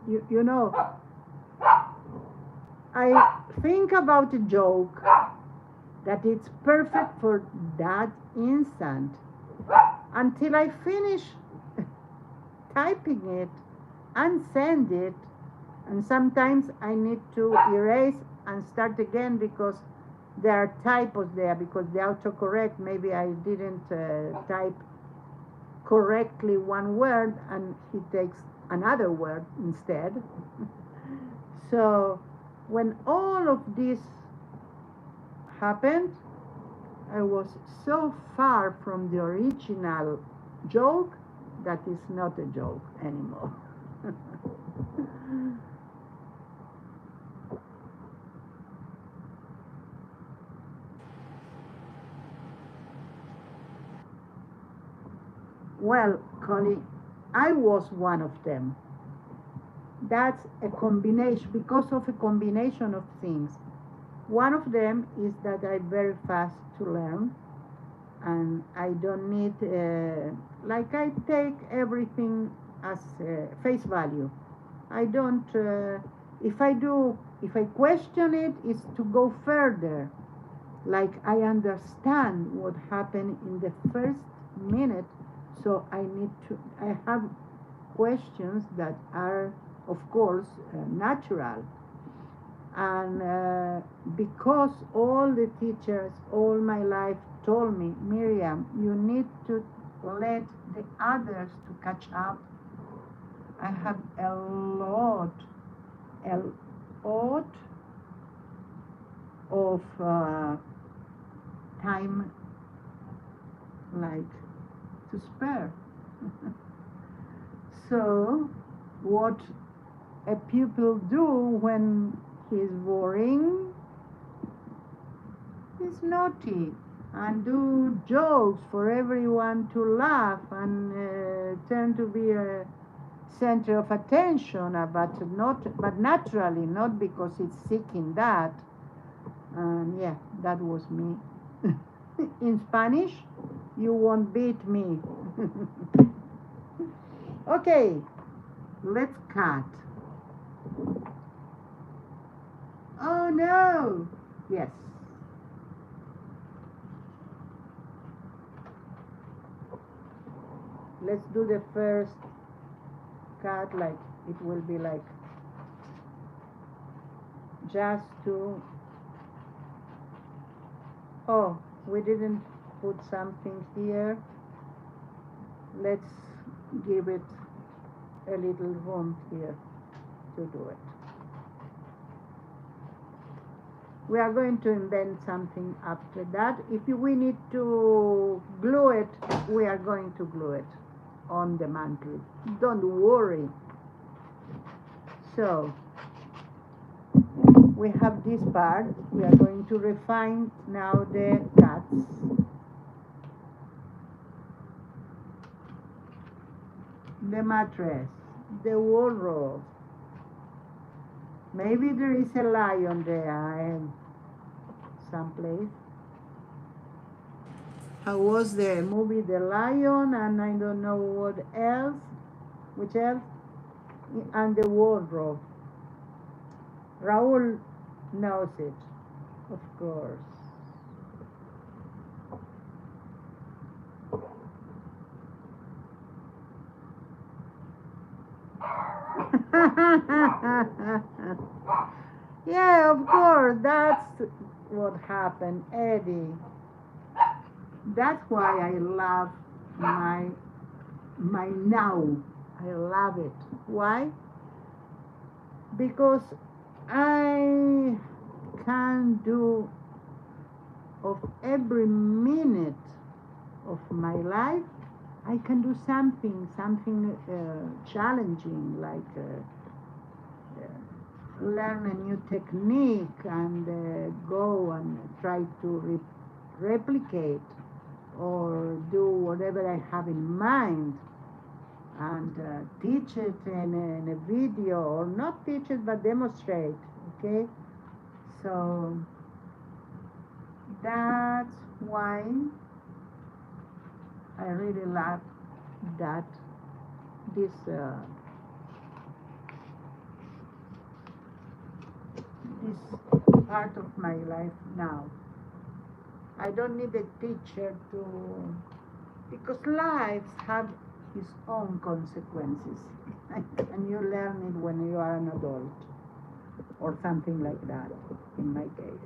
you know, I think about a joke that it's perfect for that instant until I finish typing it and send it. And sometimes I need to erase and start again because there are typos there, because the autocorrect, maybe I didn't type correctly one word and he takes another word instead. So when all of this happened, I was so far from the original joke that is not a joke anymore. Well, Connie, I was one of them. That's a combination, because of a combination of things. One of them is that I'm very fast to learn, and I don't need, like, I take everything as face value. I don't, if I question it, it's to go further. Like, I understand what happened in the first minute, so I have questions that are, of course, natural. And because all the teachers all my life told me, Miriam, you need to let the others to catch up. I have a lot of time, like, to spare. So what a pupil do when he's worrying is naughty and do jokes for everyone to laugh and turn to be a center of attention, but naturally, not because it's seeking that. And yeah, that was me. In Spanish, you won't beat me. Okay, let's cut. Oh no! Yes. Let's do the first cut, like it will be like just to. Oh, we didn't put something here. Let's give it a little room here to do it. We are going to invent something after that. If we need to glue it, we are going to glue it on the mantle. Don't worry. So we have this part. We are going to refine now the cuts. The mattress, the wardrobe. Maybe there is a lion there someplace. How was the movie The Lion, and I don't know what else, which else, and the wardrobe. Raul knows it, of course. Yeah, of course, that's what happened, Eddie. That's why I love my now. I love it. Why? Because I can do of every minute of my life, I can do something challenging, like learn a new technique and go and try to replicate or do whatever I have in mind and teach it in a video, or not teach it but demonstrate. Okay, so that's why I really love that this part of my life now. I don't need a teacher to, because lives have its own consequences, and you learn it when you are an adult or something like that. In my case,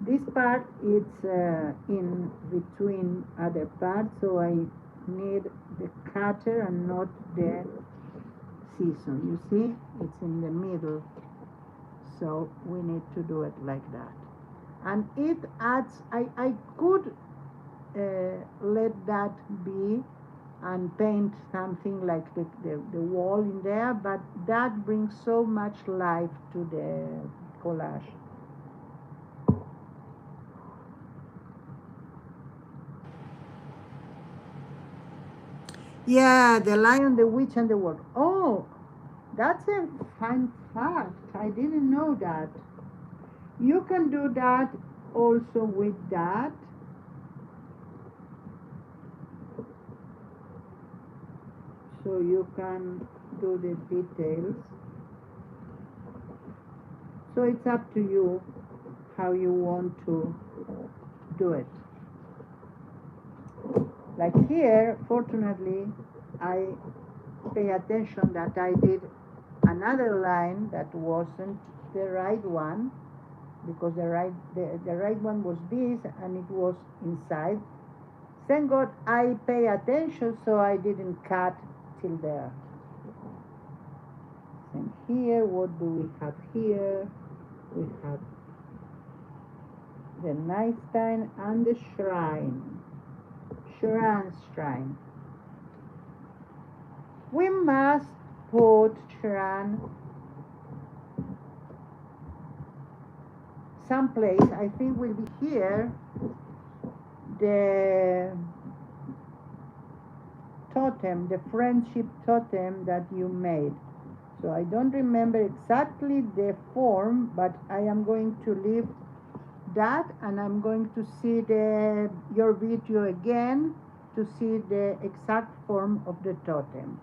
this part is in between other parts, so I need the cutter and not the scissor. You see, it's in the middle, so we need to do it like that. And it adds, I could let that be and paint something like the wall in there, but that brings so much life to the collage. Yeah, the lion, the witch, and the wolf. Oh, that's a fun fact. I didn't know that. You can do that also with that. So you can do the details. So it's up to you how you want to do it. Like here, fortunately, I pay attention that I did another line that wasn't the right one, because the right one was this and it was inside. Thank God I pay attention, so I didn't cut till there. And here, what do we have here? We have the nightstand and the shrine. Shrine. We must put shrine someplace. I think will be here. The totem, the friendship totem that you made. So I don't remember exactly the form, but I am going to leave that, and I'm going to see your video again to see the exact form of the totem.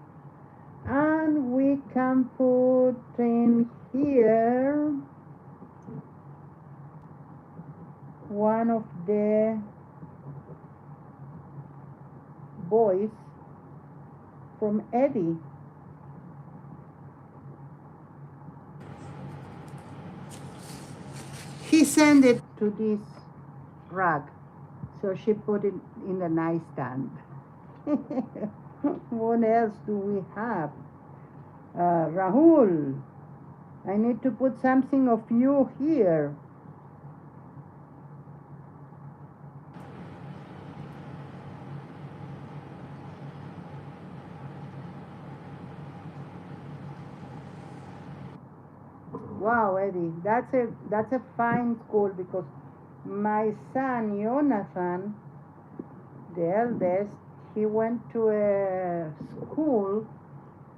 And we can put in here one of the boys from Eddie. He sent it to this rug, so she put it in the nightstand. What else do we have? Rahul, I need to put something of you here. Wow, Eddie, that's a fine school, because my son Jonathan, the eldest, he went to a school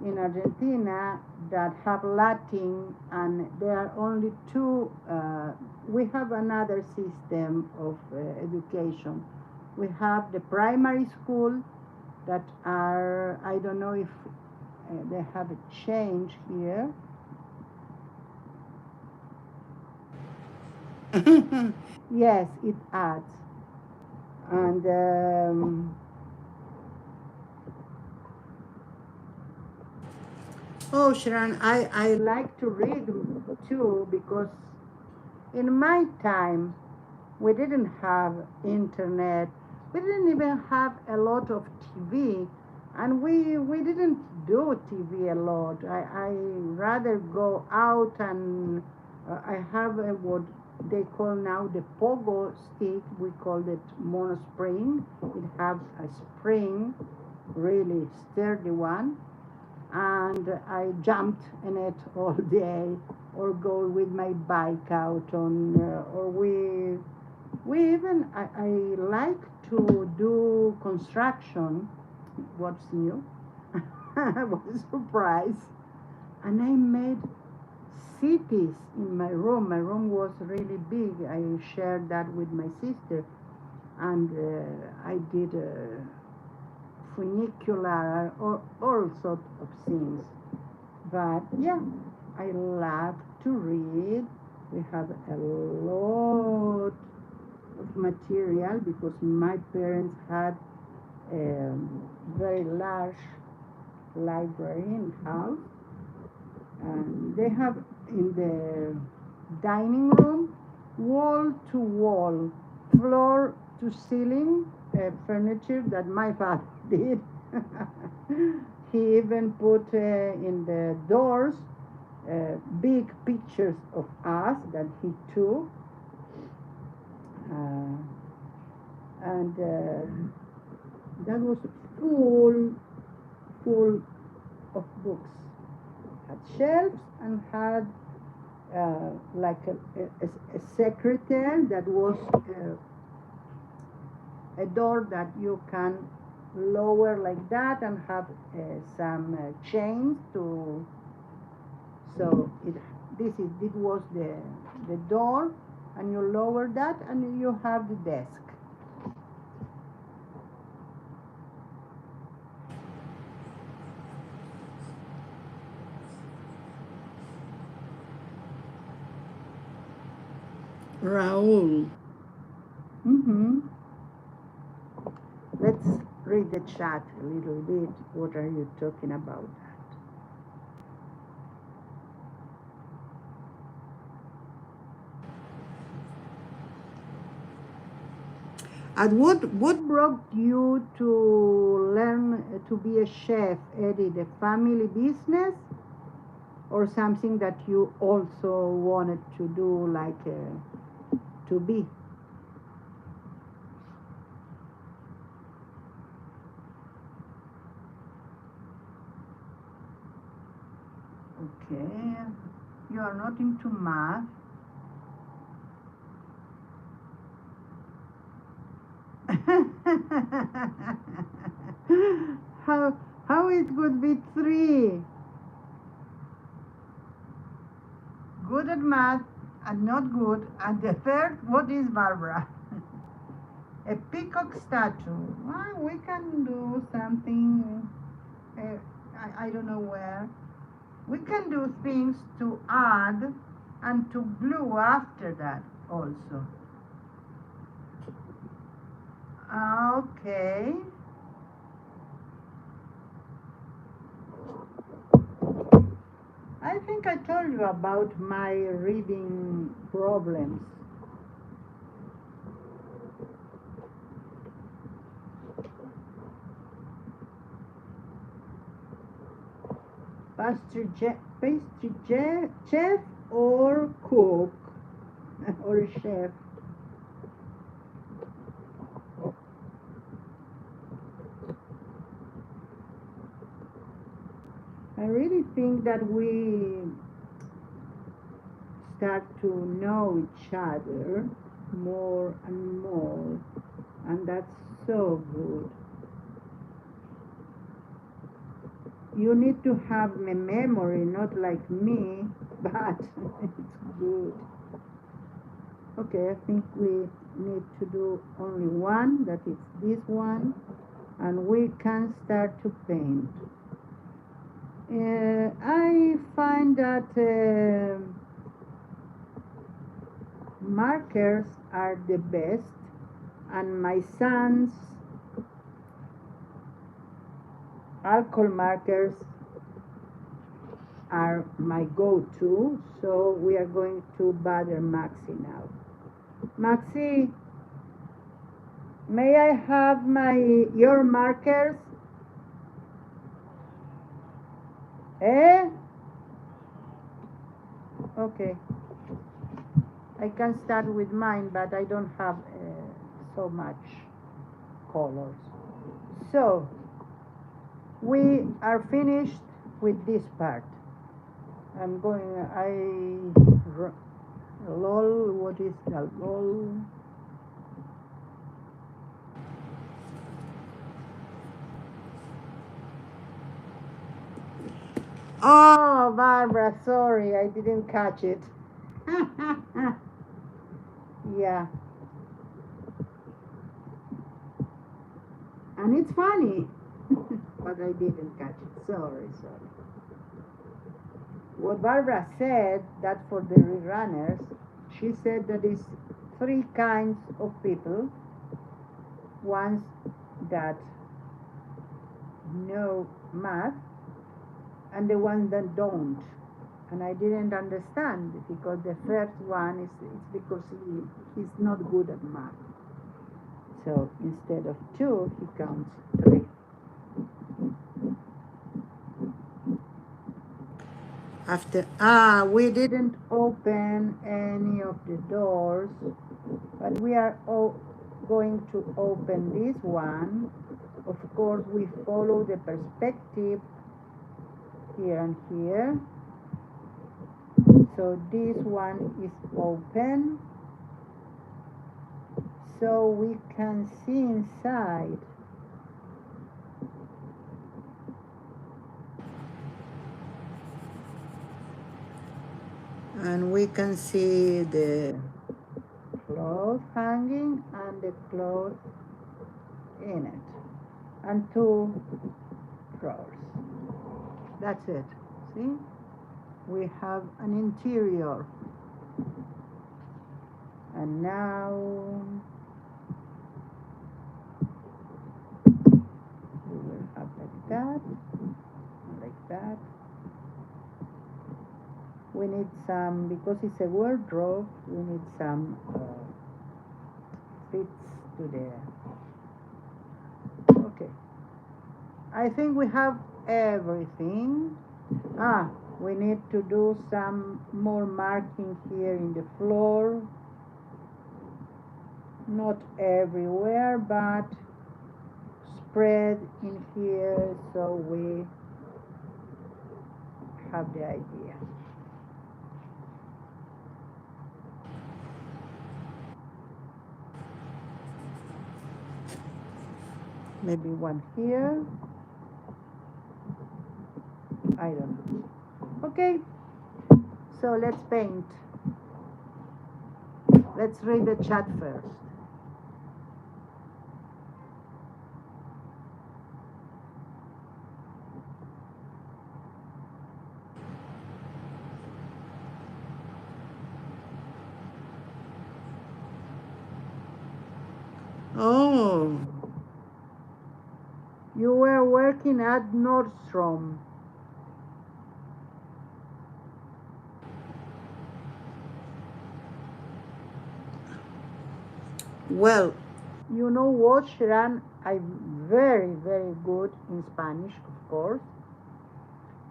in Argentina that have Latin, and there are only two. We have another system of education. We have the primary school that are, I don't know if they have a change here. Yes, it adds. And Oh, Sharon, I like to read too because in my time we didn't have internet, we didn't even have a lot of TV, and we didn't do TV a lot. I rather go out and I have what they call now the pogo stick. We call it monospring. It has a spring, really sturdy one, and I jumped in it all day, or go with my bike out on, or we even I like to do construction. What's new? I was surprised, and I made cities in my room. My room was really big. I shared that with my sister, and I did funicular or all sorts of things. But yeah, I love to read. We have a lot of material because my parents had a very large library in house, and they have in the dining room wall to wall, floor to ceiling furniture that my father did. He even put in the doors big pictures of us that he took, uh, and that was full of books. Had shelves and had like a secretary that was a door that you can lower like that and have some chains to. So it was the door, and you lower that and you have the desk. Raul. Mm-hmm. Let's read the chat a little bit. What are you talking about? And what brought you to learn to be a chef, Eddie? The family business, or something that you also wanted to do, like to be? Okay, you are not into math. how how it could be three? Good at math and not good. And the third, what is Barbara? A peacock statue. Well, we can do something. Uh, I don't know where. We can do things to add and to glue after that also. Okay. I think I told you about my reading problems. Chef or cook or chef. I really think that we start to know each other more and more, and that's so good. You need to have a memory, not like me, but it's good. Okay, I think we need to do only one, that is this one, and we can start to paint. I find that markers are the best, and my son's alcohol markers are my go-to, so we are going to bother Maxi now. Maxi, may I have your markers? Eh? Okay. I can start with mine, but I don't have so much colors. So, we are finished with this part. Lol, what is the lol? Oh, Barbara, sorry, I didn't catch it. Yeah. And it's funny, but I didn't catch it. Sorry. What Barbara said, that for the rerunners, she said that is three kinds of people. Ones that know math and the ones that don't. And I didn't understand because the first one is because he's not good at math. So instead of two, he counts three. We didn't open any of the doors, but we are going to open this one. Of course, we follow the perspective here and here. So this one is open, so we can see inside. And we can see the clothes hanging and the clothes in it, and two drawers. That's it. See, we have an interior. And now we will have like that, and like that. We need some, because it's a wardrobe, we need some fits to there. Okay. I think we have everything. We need to do some more marking here in the floor. Not everywhere, but spread in here so we have the idea. Maybe one here. I don't know. Okay, so let's paint. Let's read the chat first. Oh, you were working at Nordstrom. Well, you know what, Sharon? I'm very, very good in Spanish, of course.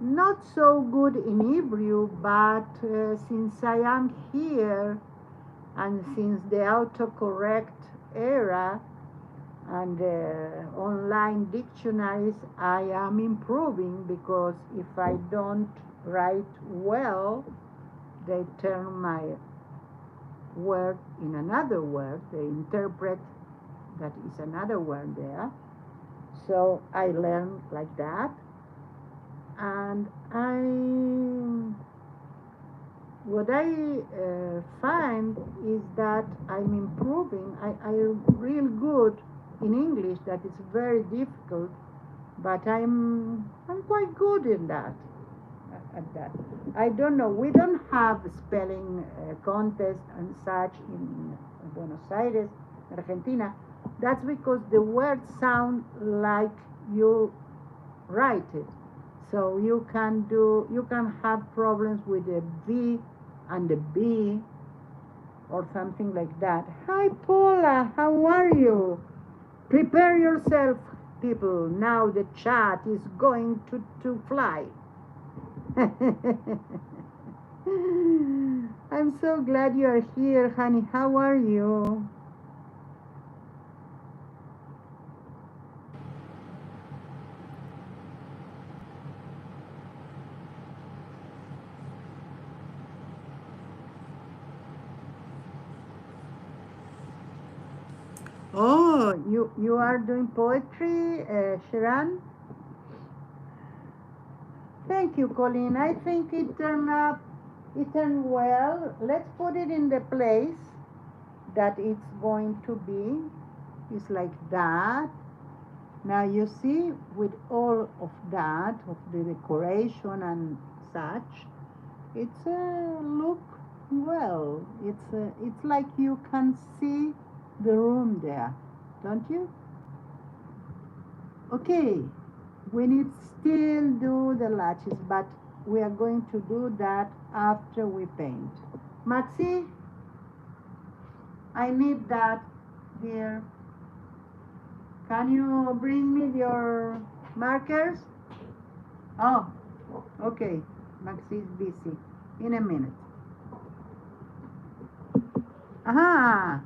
Not so good in Hebrew, but since I am here and since the autocorrect era and online dictionaries, I am improving, because if I don't write well, they turn my word in another word. They interpret that is another word there. So I learn like that. And what I find is that I'm improving. I'm real good in English. That is very difficult, but I'm quite good in that. At that, I don't know. We don't have spelling contest and such in Buenos Aires, Argentina. That's because the words sound like you write it. So you can have problems with the V and the B or something like that. Hi Paula, how are you? Prepare yourself, people. Now the chat is going to fly. I'm so glad you are here, honey. How are you? Oh, you are doing poetry, Sharon? Thank you, Colleen. I think it turned well. Let's put it in the place that it's going to be. It's like that. Now you see, with all of that, of the decoration and such, it's look well. It's like you can see the room there, don't you? Okay, we need still do the latches, but we are going to do that after we paint. Maxi, I need that, dear. Can you bring me your markers? Oh, okay. Maxi is busy. In a minute. Aha!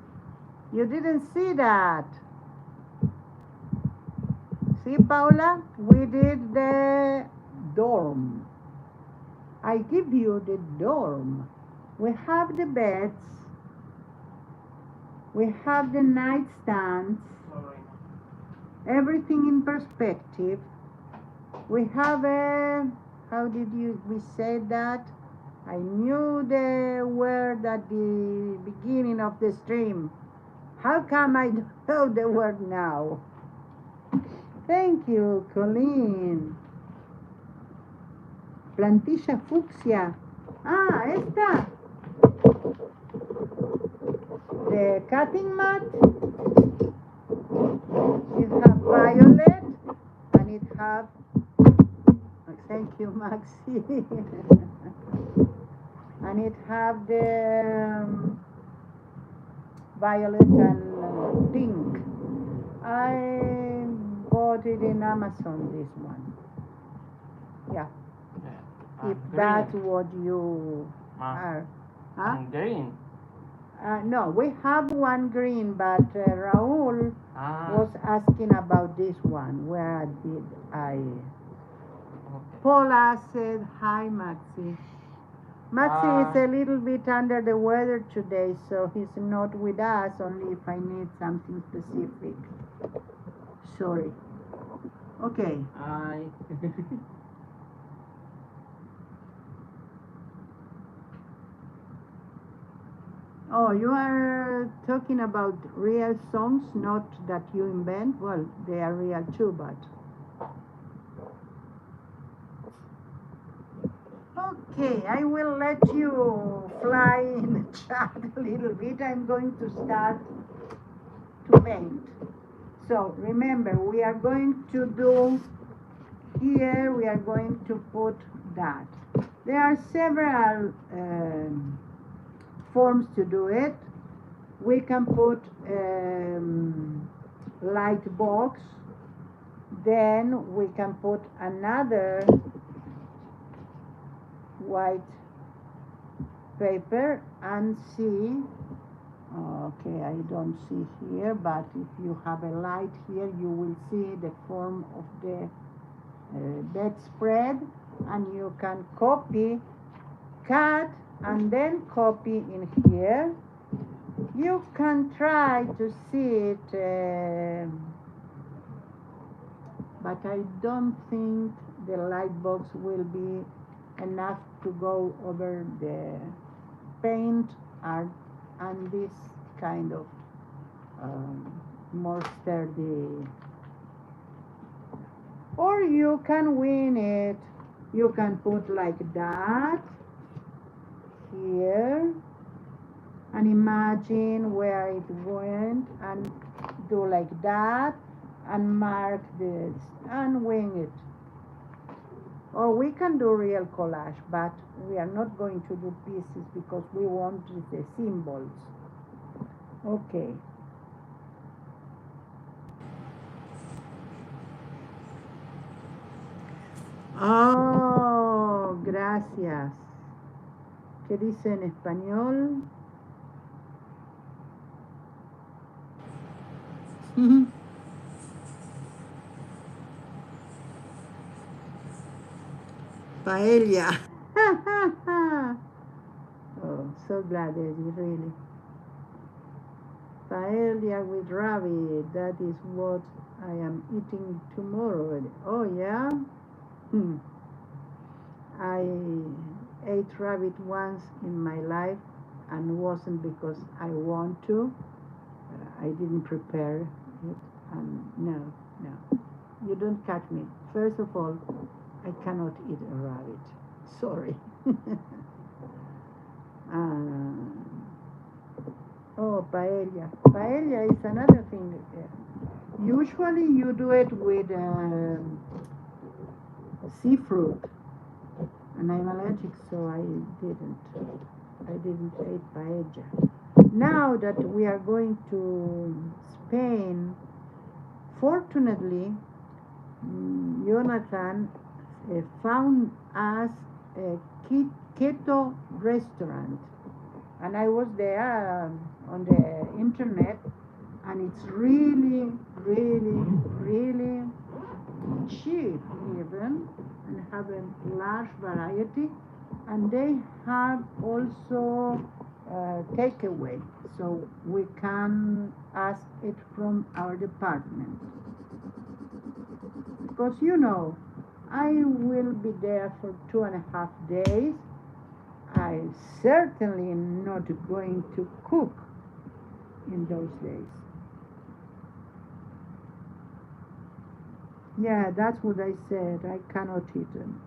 You didn't see that. See, Paula? We did the dorm. I give you the dorm. We have the beds. We have the nightstands. Everything in perspective. We have a, how did we say that? I knew the word at the beginning of the stream. How come I don't know the word now? Thank you, Colleen. Plantilla fucsia. Ah, esta. The cutting mat. It have violet and it have. Thank you, Maxi. And it have the violet and pink. I bought it in Amazon, this one. Yeah. If that's what you are. Huh? Green. No, we have one green, but Raul was asking about this one. Where did I? Okay. Paula said, hi, Maxi. Maxi is a little bit under the weather today, so he's not with us, only if I need something specific. Sorry. Okay. Hi. Oh, you are talking about real songs, not that you invent. Well, they are real too, but. Okay, I will let you fly in the chat a little bit. I'm going to start to paint. So remember, we are going to do here, we are going to put that. There are several forms to do it. We can put light box, then we can put another white paper and see. Okay, I don't see here, but if you have a light here, you will see the form of the bedspread, and you can copy, cut, and then copy in here. You can try to see it, but I don't think the light box will be enough to go over the paint art and this kind of more sturdy. Or you can win it. You can put like that here and imagine where it went and do like that and mark this and wing it. Or we can do real collage, but we are not going to do pieces because we want the symbols. Okay. Oh, gracias. ¿Qué dice en español? Paella. Oh, so glad, Eddie, really. Paella with rabbit. That is what I am eating tomorrow, Eddie. Oh, yeah? Hmm. I ate rabbit once in my life and wasn't because I want to. I didn't prepare it. And no, no. You don't catch me. First of all, I cannot eat a rabbit. Sorry. uh, oh, paella. Paella is another thing. Usually you do it with seafood, and I'm allergic, so didn't. I didn't eat paella. Now that we are going to Spain, fortunately, Jonathan found us a keto restaurant, and I was there on the internet, and it's really, really, really cheap even, and have a large variety, and they have also takeaway, so we can ask it from our department because I will be there for 2.5 days. I certainly am not going to cook in those days. Yeah, that's what I said. I cannot eat them.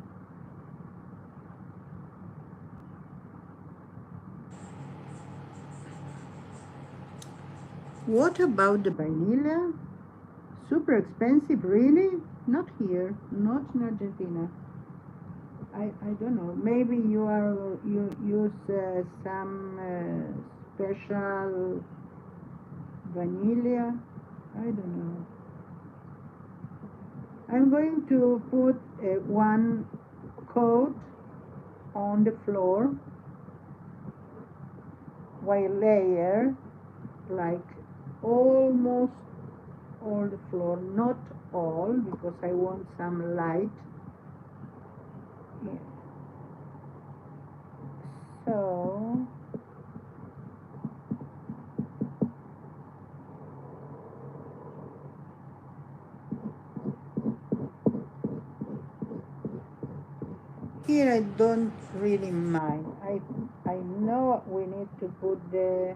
What about the vanilla? Super expensive, really? Not here, not in Argentina. I don't know. Maybe you use some special vanilla. I don't know. I'm going to put one coat on the floor, while layer, like almost all the floor, not all, because I want some light. Yeah. So here I don't really mind. I know we need to put the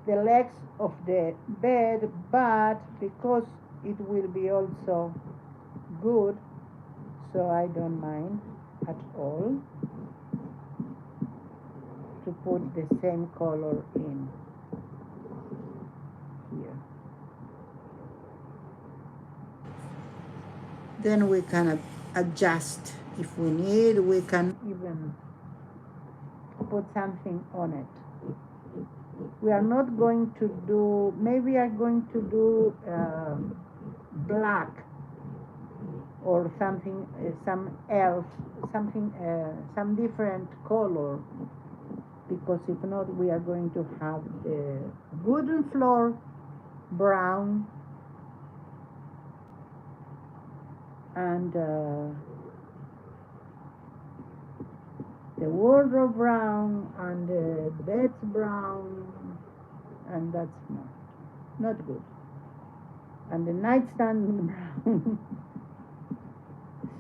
legs of the bed, but because it will be also good, so I don't mind at all to put the same color in here. Then we can adjust if we need. We can even put something on it. We are not going to do, maybe we are going to do black or something, some else, something, some different color, because if not, we are going to have the wooden floor brown and the wardrobe brown and the beds brown, and that's not good. And the nightstand brown.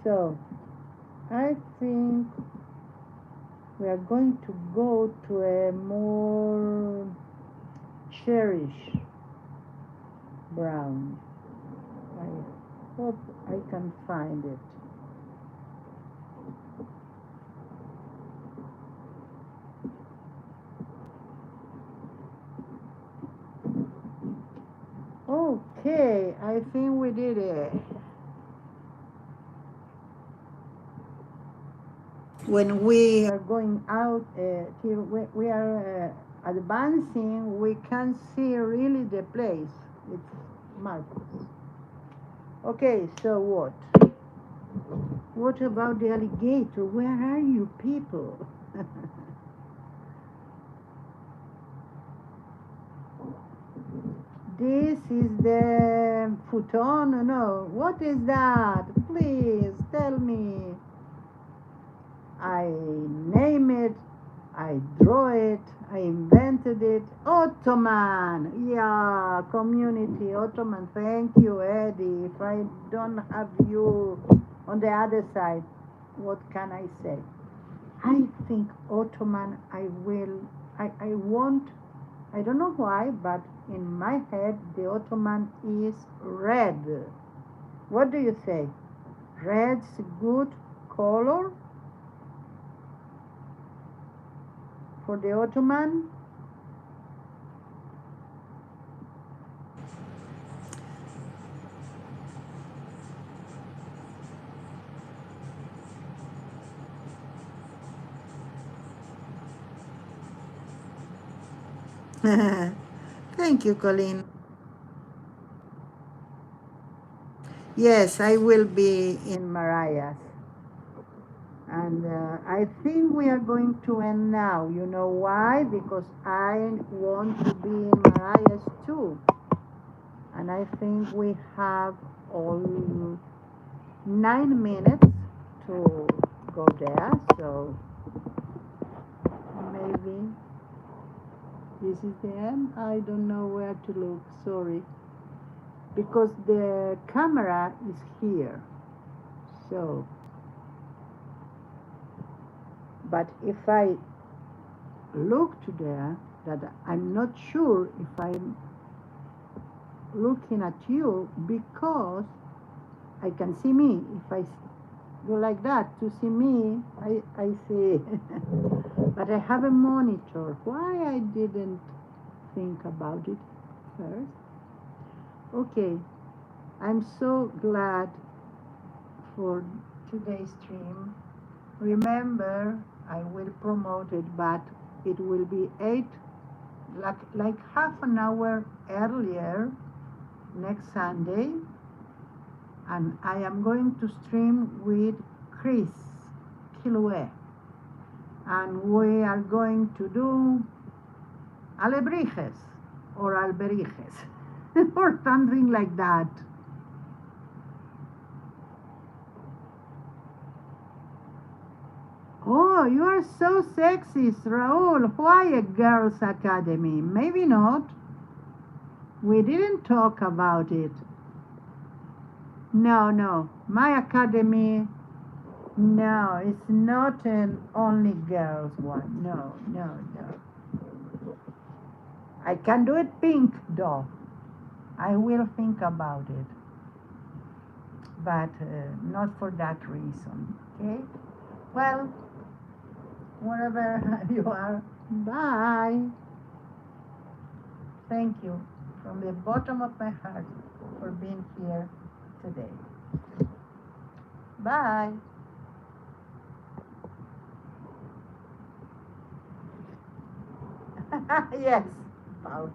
So I think we are going to go to a more cherish brown. I hope I can find it. Okay, I think we did it. when we are going out, we are advancing, we can see really the place. It's marvelous. Okay, so what? What about the alligator? Where are you people? This is the futon. No, what is that? Please tell me. I name it, I draw it, I invented it. Ottoman. Yeah, community Ottoman. Thank you, Eddie. If I don't have you on the other side, what can I say? I think Ottoman, I want, I don't know why, but in my head, the Ottoman is red. What do you say? Red's a good color for the Ottoman? Thank you, Colleen. Yes, I will be in Marias. And I think we are going to end now. You know why? Because I want to be in Marias too. And I think we have all 9 minutes to go there. So maybe this is the end. I don't know where to look. Sorry. Because the camera is here. So, but if I look to there, that I'm not sure if I'm looking at you, because I can see me. If I go like that to see me, I see. But I have a monitor. Why I didn't think about it first? Okay, I'm so glad for today's stream. Remember, I will promote it, but it will be like half an hour earlier next Sunday, and I am going to stream with Chris Kilouet, and we are going to do alebrijes or alberijes or something like that. Oh, you are so sexist, Raul. Why a girls' academy? Maybe not. We didn't talk about it. No, no. My academy, no, it's not an only girls one. No, no, no. I can do it pink, though. I will think about it. But not for that reason, okay? Well, wherever you are, bye. Thank you from the bottom of my heart for being here today. Bye. Yes, Paul.